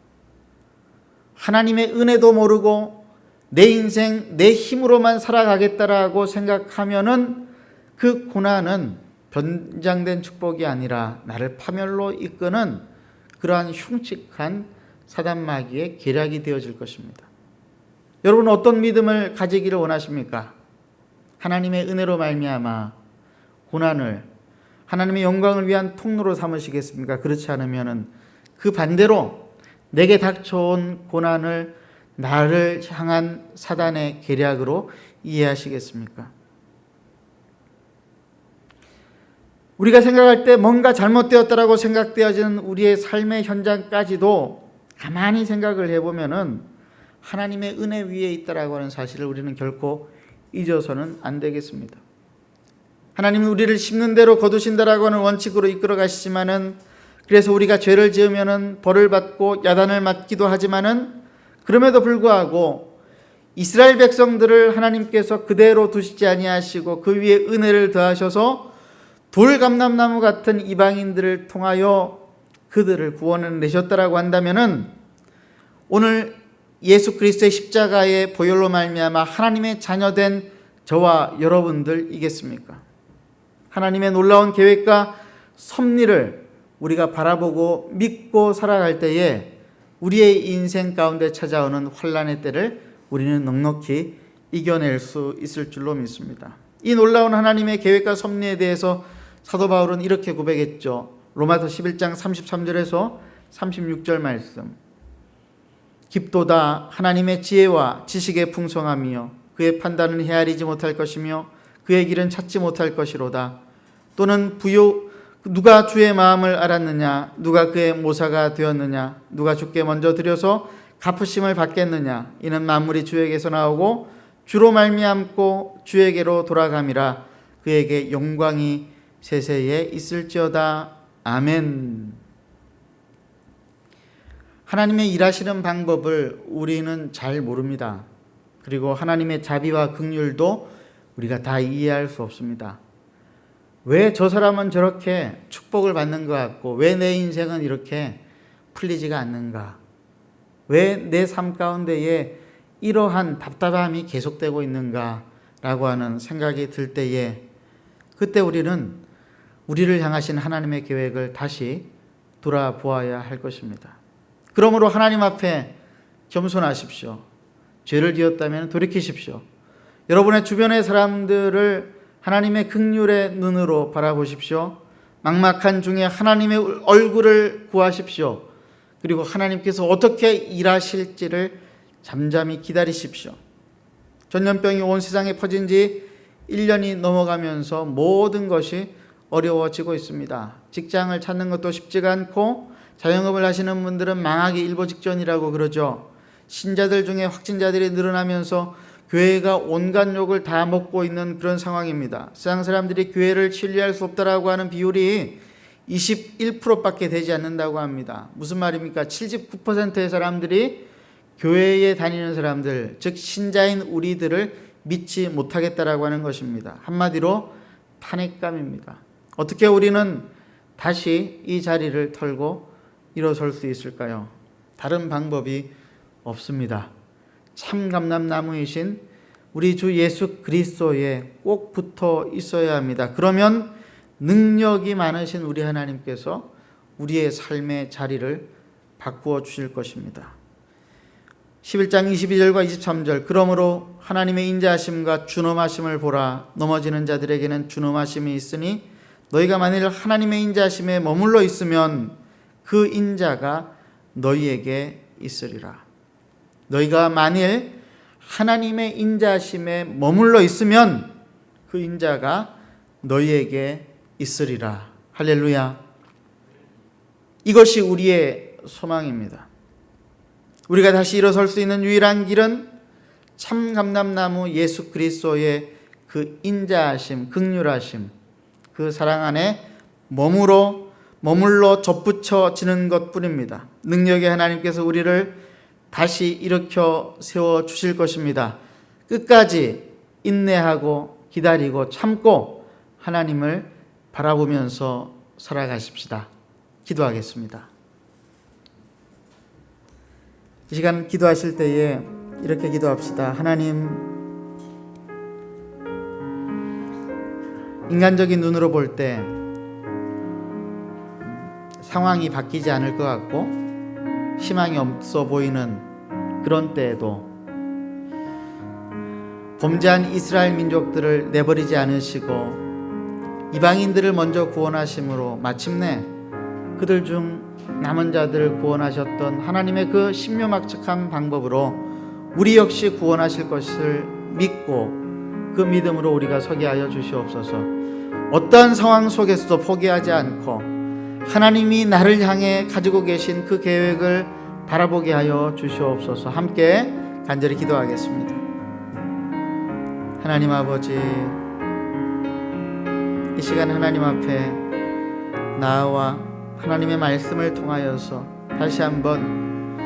하나님의 은혜도 모르고 내 인생 내 힘으로만 살아가겠다라고 생각하면은 그 고난은 변장된 축복이 아니라 나를 파멸로 이끄는 그러한 흉측한 사단 마귀의 계략이 되어질 것입니다. 여러분 어떤 믿음을 가지기를 원하십니까? 하나님의 은혜로 말미암아 고난을 하나님의 영광을 위한 통로로 삼으시겠습니까? 그렇지 않으면은 그 반대로 내게 닥쳐온 고난을 나를 향한 사단의 계략으로 이해하시겠습니까? 우리가 생각할 때 뭔가 잘못되었다라고 생각되어지는 우리의 삶의 현장까지도 가만히 생각을 해보면은 하나님의 은혜 위에 있다라고 하는 사실을 우리는 결코 잊어서는 안 되겠습니다. 하나님이 우리를 심는 대로 거두신다라고 하는 원칙으로 이끌어 가시지만은 그래서 우리가 죄를 지으면은 벌을 받고 야단을 맞기도 하지만은 그럼에도 불구하고 이스라엘 백성들을 하나님께서 그대로 두시지 아니하시고 그 위에 은혜를 더하셔서 돌감람나무 같은 이방인들을 통하여 그들을 구원을 내셨다라고 한다면은 오늘 예수 그리스도의 십자가의 보혈로 말미암아 하나님의 자녀된 저와 여러분들이겠습니까? 하나님의 놀라운 계획과 섭리를 우리가 바라보고 믿고 살아갈 때에 우리의 인생 가운데 찾아오는 환난의 때를 우리는 넉넉히 이겨낼 수 있을 줄로 믿습니다. 이 놀라운 하나님의 계획과 섭리에 대해서 사도 바울은 이렇게 고백했죠. 로마서 11장 33절에서 36절 말씀. 깊도다 하나님의 지혜와 지식의 풍성함이요 그의 판단은 헤아리지 못할 것이며 그의 길은 찾지 못할 것이로다. 또는 누가 주의 마음을 알았느냐? 누가 그의 모사가 되었느냐? 누가 주께 먼저 드려서 갚으심을 받겠느냐? 이는 만물이 주에게서 나오고 주로 말미암고 주에게로 돌아감이라. 그에게 영광이 세세에 있을지어다. 아멘. 하나님의 일하시는 방법을 우리는 잘 모릅니다. 그리고 하나님의 자비와 긍휼도 우리가 다 이해할 수 없습니다. 왜 저 사람은 저렇게 축복을 받는 것 같고 왜 내 인생은 이렇게 풀리지가 않는가? 왜 내 삶 가운데에 이러한 답답함이 계속되고 있는가? 라고 하는 생각이 들 때에 그때 우리는 우리를 향하신 하나님의 계획을 다시 돌아보아야 할 것입니다. 그러므로 하나님 앞에 겸손하십시오. 죄를 지었다면 돌이키십시오. 여러분의 주변의 사람들을 하나님의 긍휼의 눈으로 바라보십시오. 막막한 중에 하나님의 얼굴을 구하십시오. 그리고 하나님께서 어떻게 일하실지를 잠잠히 기다리십시오. 전염병이 온 세상에 퍼진 지 1년이 넘어가면서 모든 것이 어려워지고 있습니다. 직장을 찾는 것도 쉽지가 않고 자영업을 하시는 분들은 망하기 일보 직전이라고 그러죠. 신자들 중에 확진자들이 늘어나면서 교회가 온갖 욕을 다 먹고 있는 그런 상황입니다. 세상 사람들이 교회를 신뢰할 수 없다라고 하는 비율이 21%밖에 되지 않는다고 합니다. 무슨 말입니까? 79%의 사람들이 교회에 다니는 사람들, 즉 신자인 우리들을 믿지 못하겠다라고 하는 것입니다. 한마디로 탄핵감입니다. 어떻게 우리는 다시 이 자리를 털고 일어설 수 있을까요? 다른 방법이 없습니다. 참 감람나무이신 우리 주 예수 그리스도에 꼭 붙어 있어야 합니다. 그러면 능력이 많으신 우리 하나님께서 우리의 삶의 자리를 바꾸어 주실 것입니다. 11장 22절과 23절 그러므로 하나님의 인자하심과 준엄하심을 보라. 넘어지는 자들에게는 준엄하심이 있으니 너희가 만일 하나님의 인자하심에 머물러 있으면 그 인자가 너희에게 있으리라. 너희가 만일 하나님의 인자하심에 머물러 있으면 그 인자가 너희에게 있으리라. 할렐루야. 이것이 우리의 소망입니다. 우리가 다시 일어설 수 있는 유일한 길은 참 감람나무 예수 그리스도의 그 인자하심, 긍휼하심, 그 사랑 안에 머물러 접붙여지는 것뿐입니다. 능력의 하나님께서 우리를 다시 일으켜 세워 주실 것입니다. 끝까지 인내하고 기다리고 참고 하나님을 바라보면서 살아가십시다. 기도하겠습니다. 이 시간 기도하실 때에 이렇게 기도합시다. 하나님, 인간적인 눈으로 볼 때 상황이 바뀌지 않을 것 같고 희망이 없어 보이는 그런 때에도 범죄한 이스라엘 민족들을 내버리지 않으시고 이방인들을 먼저 구원하심으로 마침내 그들 중 남은 자들을 구원하셨던 하나님의 그 신묘막측한 방법으로 우리 역시 구원하실 것을 믿고 그 믿음으로 우리가 서게 하여 주시옵소서. 어떠한 상황 속에서도 포기하지 않고 하나님이 나를 향해 가지고 계신 그 계획을 바라보게 하여 주시옵소서. 함께 간절히 기도하겠습니다. 하나님 아버지, 이 시간 하나님 앞에 나와 하나님의 말씀을 통하여서 다시 한번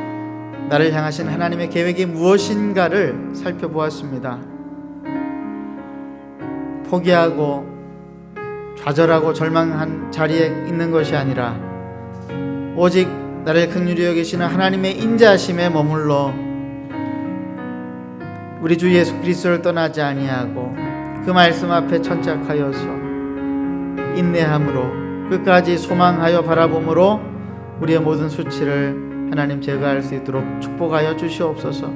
나를 향하신 하나님의 계획이 무엇인가를 살펴보았습니다. 포기하고 좌절하고 절망한 자리에 있는 것이 아니라 오직 나를 긍휼히 여기시는 하나님의 인자하심에 머물러 우리 주 예수 그리스도를 떠나지 아니하고 그 말씀 앞에 천착하여서 인내함으로 끝까지 소망하여 바라봄으로 우리의 모든 수치를 하나님 제거할 수 있도록 축복하여 주시옵소서.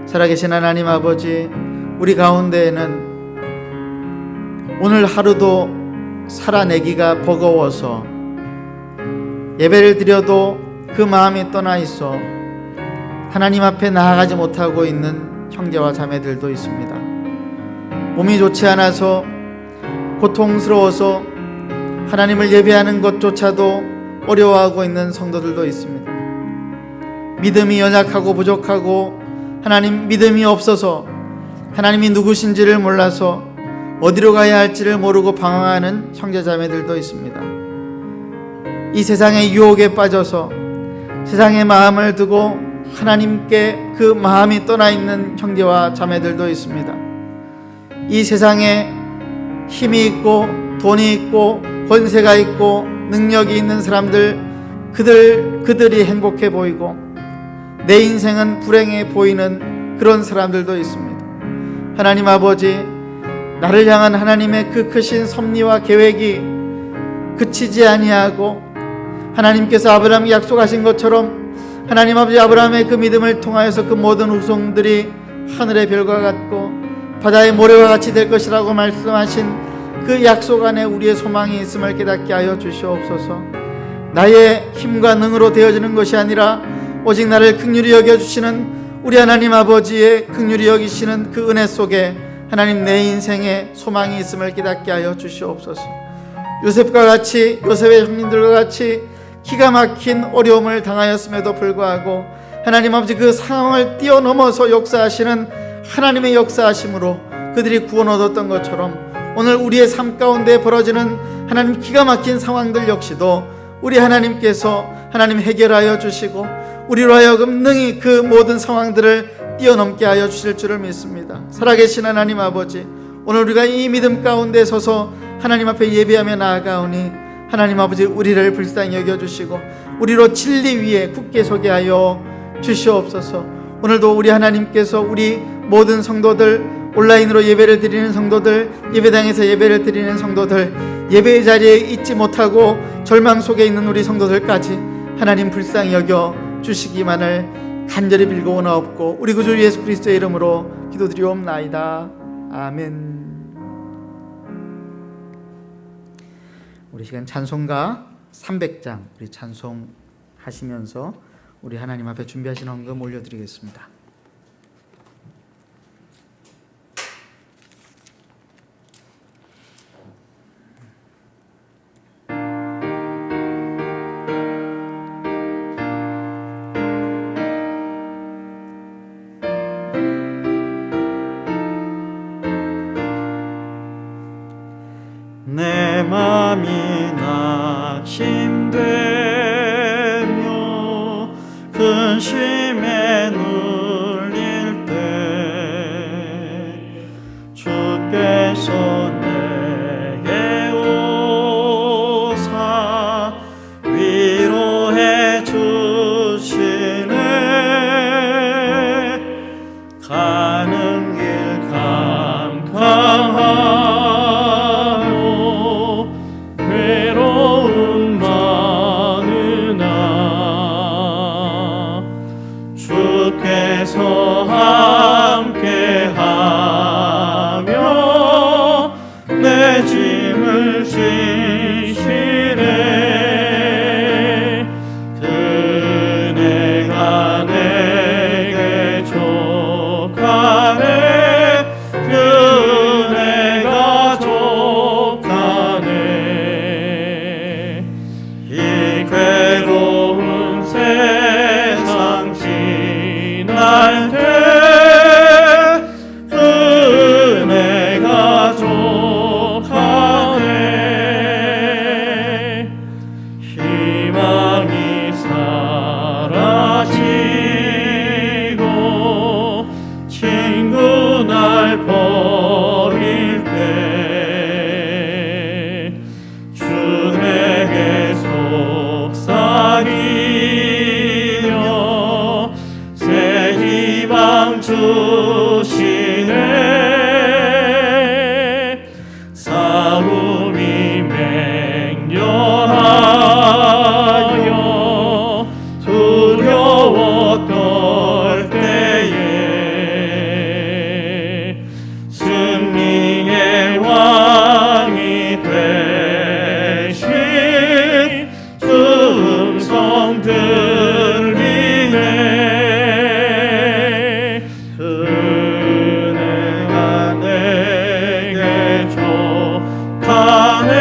살아계신 하나님 아버지, 우리 가운데에는 오늘 하루도 살아내기가 버거워서 예배를 드려도 그 마음이 떠나 있어 하나님 앞에 나아가지 못하고 있는 형제와 자매들도 있습니다. 몸이 좋지 않아서 고통스러워서 하나님을 예배하는 것조차도 어려워하고 있는 성도들도 있습니다. 믿음이 연약하고 부족하고 하나님 믿음이 없어서 하나님이 누구신지를 몰라서 어디로 가야 할지를 모르고 방황하는 형제자매들도 있습니다. 이 세상의 유혹에 빠져서 세상의 마음을 두고 하나님께 그 마음이 떠나 있는 형제와 자매들도 있습니다. 이 세상에 힘이 있고 돈이 있고 권세가 있고 능력이 있는 사람들, 그들이 행복해 보이고 내 인생은 불행해 보이는 그런 사람들도 있습니다. 하나님 아버지, 나를 향한 하나님의 그 크신 섭리와 계획이 그치지 아니하고 하나님께서 아브라함에게 약속하신 것처럼 하나님 아버지, 아브라함의 그 믿음을 통하여서 그 모든 후손들이 하늘의 별과 같고 바다의 모래와 같이 될 것이라고 말씀하신 그 약속 안에 우리의 소망이 있음을 깨닫게 하여 주시옵소서. 나의 힘과 능으로 되어지는 것이 아니라 오직 나를 긍휼히 여겨주시는 우리 하나님 아버지의 긍휼히 여기시는 그 은혜 속에 하나님 내 인생에 소망이 있음을 깨닫게 하여 주시옵소서. 요셉과 같이, 요셉의 형님들과 같이 기가 막힌 어려움을 당하였음에도 불구하고 하나님 아버지 그 상황을 뛰어넘어서 역사하시는 하나님의 역사하심으로 그들이 구원 얻었던 것처럼 오늘 우리의 삶 가운데 벌어지는 하나님 기가 막힌 상황들 역시도 우리 하나님께서 하나님 해결하여 주시고 우리로 하여금 능히 그 모든 상황들을 뛰어넘게 하여 주실 줄을 믿습니다. 살아계신 하나님 아버지, 오늘 우리가 이 믿음 가운데 서서 하나님 앞에 예배하며 나아가오니 하나님 아버지, 우리를 불쌍히 여겨주시고 우리로 진리 위에 굳게 서게 하여 주시옵소서. 오늘도 우리 하나님께서 우리 모든 성도들, 온라인으로 예배를 드리는 성도들, 예배당에서 예배를 드리는 성도들, 예배의 자리에 있지 못하고 절망 속에 있는 우리 성도들까지 하나님 불쌍히 여겨 주시기만을 간절히 빌거오나옵고 우리 구주 예수 그리스도의 이름으로 기도드리옵나이다. 아멘. 우리 시간 찬송가 300장 우리 찬송하시면서 우리 하나님 앞에 준비하신 헌금 올려드리겠습니다. 내 맘이 낙심되며 근심에 눌릴 때 주께서 내게 오사 위로해 주시네. 가는 길 캄캄하고 외로움 많으나 주께서 함께하며 내 짐을 지시네. 그네가 내게 족하네. 그네가 족하네. 이 괴로운 세상 지날 때 그네가 족하네. 희망이 사라지고 친구 날 버릴 때 주 내게 속삭이며 새 희망 주시네. 싸움이 맹렬하여 두려워 떨 때에 승리의 왕이 되신 주 음성 들리네. 그네가 내게 족하네.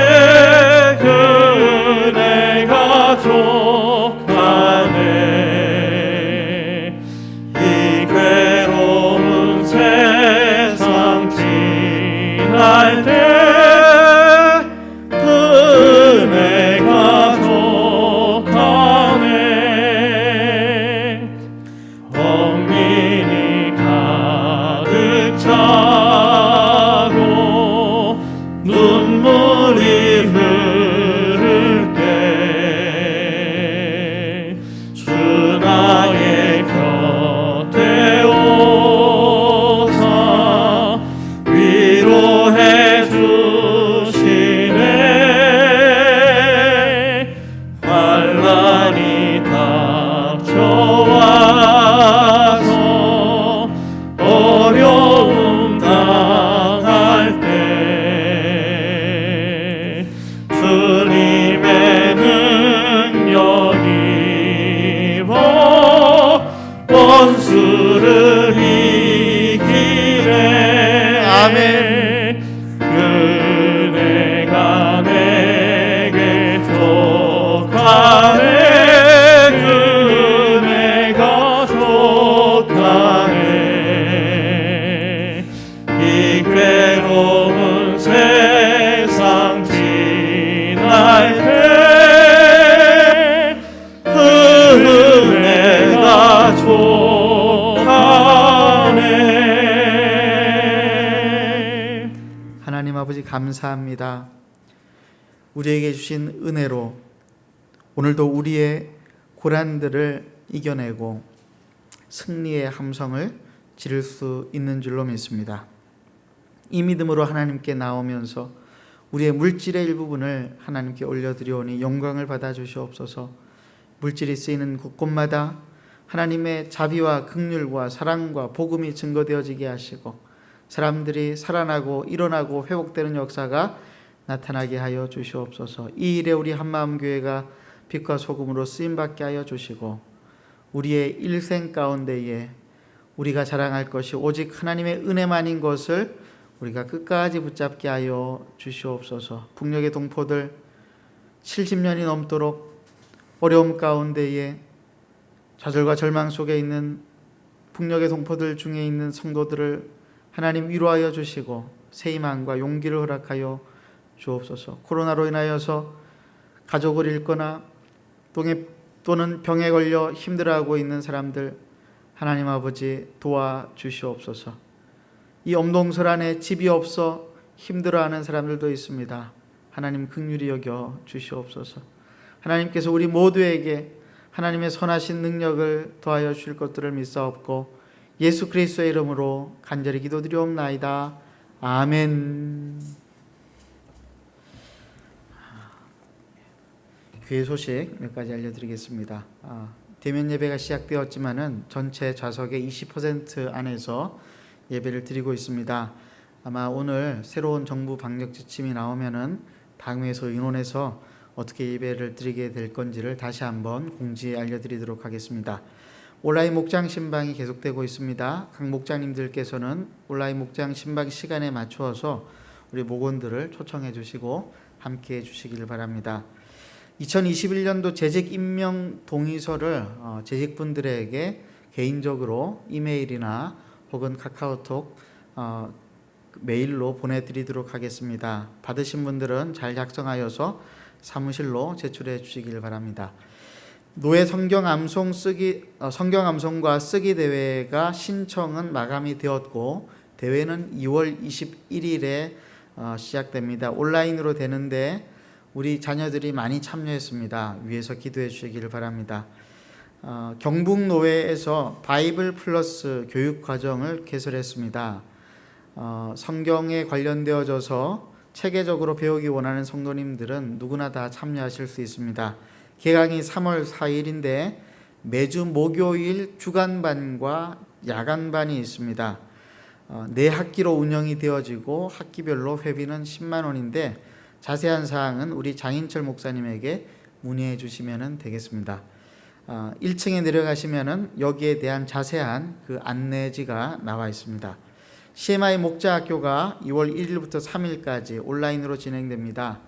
그네가 족하네. 이 괴로운 세상 지날 때 그네가 족하네. 엉민이 가득 차고 눈물이 흐를 때 주 나의 곁에 오사 위로해 주시네. 환난이 닥쳐와서 어려움 당할 때 주님의 능력 입어 원수를 이기네. 아멘. 그네가 내게 족하네. 그네가 족하네. 이 괴로운 세상 지날 때 그네가 족하네. 하나님 아버지 감사합니다. 우리에게 주신 은혜로 오늘도 우리의 고난들을 이겨내고 승리의 함성을 지를 수 있는 줄로 믿습니다. 이 믿음으로 하나님께 나오면서 우리의 물질의 일부분을 하나님께 올려드리오니 영광을 받아 주시옵소서. 물질이 쓰이는 곳곳마다 하나님의 자비와 긍휼과 사랑과 복음이 증거되어지게 하시고 사람들이 살아나고 일어나고 회복되는 역사가 나타나게 하여 주시옵소서. 이 일에 우리 한마음교회가 빛과 소금으로 쓰임받게 하여 주시고 우리의 일생 가운데에 우리가 자랑할 것이 오직 하나님의 은혜만인 것을 우리가 끝까지 붙잡게 하여 주시옵소서. 북녘의 동포들 70년이 넘도록 어려움 가운데에 좌절과 절망 속에 있는 북녘의 동포들 중에 있는 성도들을 하나님 위로하여 주시고 새 희망과 용기를 허락하여 주옵소서. 코로나로 인하여서 가족을 잃거나 또는 병에 걸려 힘들어하고 있는 사람들 하나님 아버지 도와주시옵소서. 이 엄동설 안에 집이 없어 힘들어하는 사람들도 있습니다. 하나님 긍휼히 여겨 주시옵소서. 하나님께서 우리 모두에게 하나님의 선하신 능력을 더하여 주실 것들을 믿사옵고 예수 그리스도의 이름으로 간절히 기도드리옵나이다. 아멘. 교회 소식 몇 가지 알려드리겠습니다. 대면 예배가 시작되었지만은 전체 좌석의 20% 안에서 예배를 드리고 있습니다. 아마 오늘 새로운 정부 방역 지침이 나오면은 당회에서 의논해서 어떻게 예배를 드리게 될 건지를 다시 한번 공지에 알려드리도록 하겠습니다. 온라인 목장 신방이 계속되고 있습니다. 각 목장님들께서는 온라인 목장 신방 시간에 맞추어서 우리 목원들을 초청해 주시고 함께 해 주시기를 바랍니다. 2021년도 재직 임명 동의서를 재직분들에게 개인적으로 이메일이나 혹은 카카오톡 메일로 보내드리도록 하겠습니다. 받으신 분들은 잘 작성하여서 사무실로 제출해 주시길 바랍니다. 노예 성경 암송과 쓰기 대회가 신청은 마감이 되었고 대회는 2월 21일에 시작됩니다. 온라인으로 되는데 우리 자녀들이 많이 참여했습니다. 위에서 기도해 주시기를 바랍니다. 경북노회에서 바이블 플러스 교육 과정을 개설했습니다. 성경에 관련되어져서 체계적으로 배우기 원하는 성도님들은 누구나 다 참여하실 수 있습니다. 개강이 3월 4일인데 매주 목요일 주간반과 야간반이 있습니다. 4학기로 운영이 되어지고 학기별로 회비는 10만 원인데 자세한 사항은 우리 장인철 목사님에게 문의해 주시면 되겠습니다. 1층에 내려가시면 여기에 대한 자세한 그 안내지가 나와 있습니다. CMI 목자학교가 2월 1일부터 3일까지 온라인으로 진행됩니다.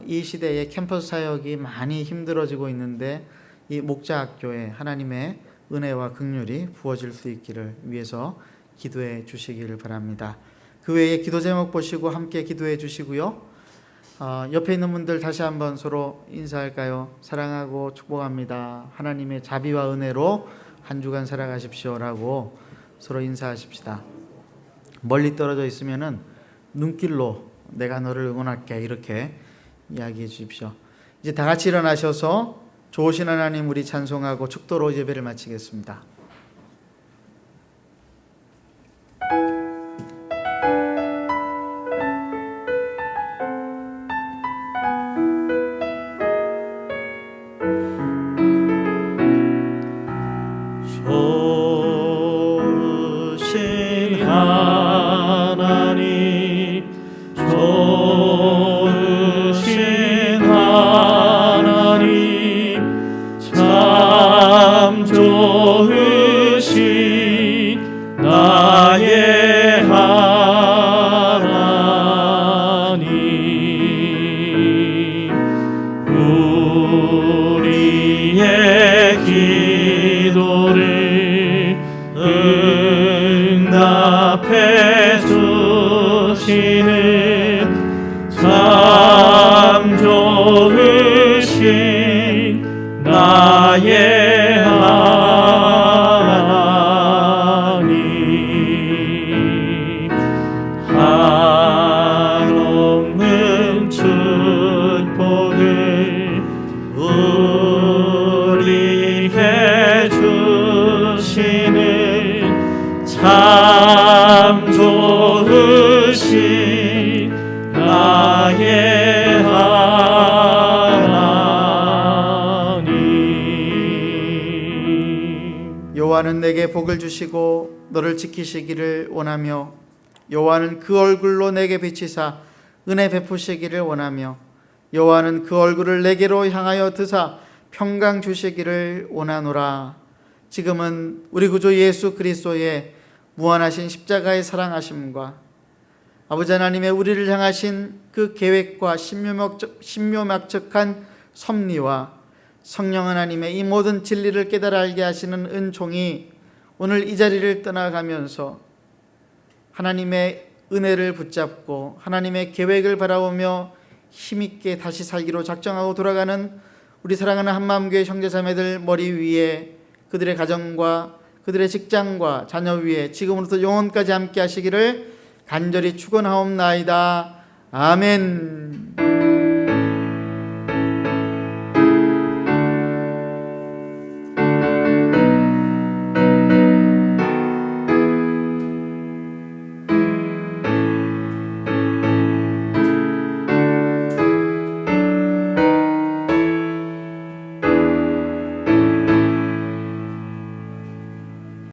이 시대에 캠퍼스 사역이 많이 힘들어지고 있는데 이 목자학교에 하나님의 은혜와 긍휼이 부어질 수 있기를 위해서 기도해 주시기를 바랍니다. 그 외에 기도 제목 보시고 함께 기도해 주시고요. 옆에 있는 분들 다시 한번 서로 인사할까요? 사랑하고 축복합니다. 하나님의 자비와 은혜로 한 주간 살아가십시오라고 서로 인사하십시다. 멀리 떨어져 있으면은 눈길로 내가 너를 응원할게 이렇게 이야기해 주십시오. 이제 다 같이 일어나셔서 좋으신 하나님 우리 찬송하고 축도로 예배를 마치겠습니다. 좋으신 하나님 좋으신 하나님 참 좋으신 나의 하나님 우리의 기도를 응답해 주시는 참 좋으신 나의 하나님 한없는 축복을 우리에게 주시는 참 좋으신 나의 하나님 여호와는 내게 복을 주시고 너를 지키시기를 원하며 여호와는 그 얼굴로 내게 비치사 은혜 베푸시기를 원하며 여호와는 그 얼굴을 내게로 향하여 드사 평강 주시기를 원하노라. 지금은 우리 구주 예수 그리스도의 무한하신 십자가의 사랑하심과 아버지 하나님의 우리를 향하신 그 계획과 신묘막측한 섭리와 성령 하나님의 이 모든 진리를 깨달아 알게 하시는 은총이 오늘 이 자리를 떠나가면서 하나님의 은혜를 붙잡고 하나님의 계획을 바라보며 힘있게 다시 살기로 작정하고 돌아가는 우리 사랑하는 한마음교회 형제자매들 머리 위에, 그들의 가정과 그들의 직장과 자녀 위에 지금부터 영원까지 함께 하시기를 간절히 축원하옵나이다. 아멘.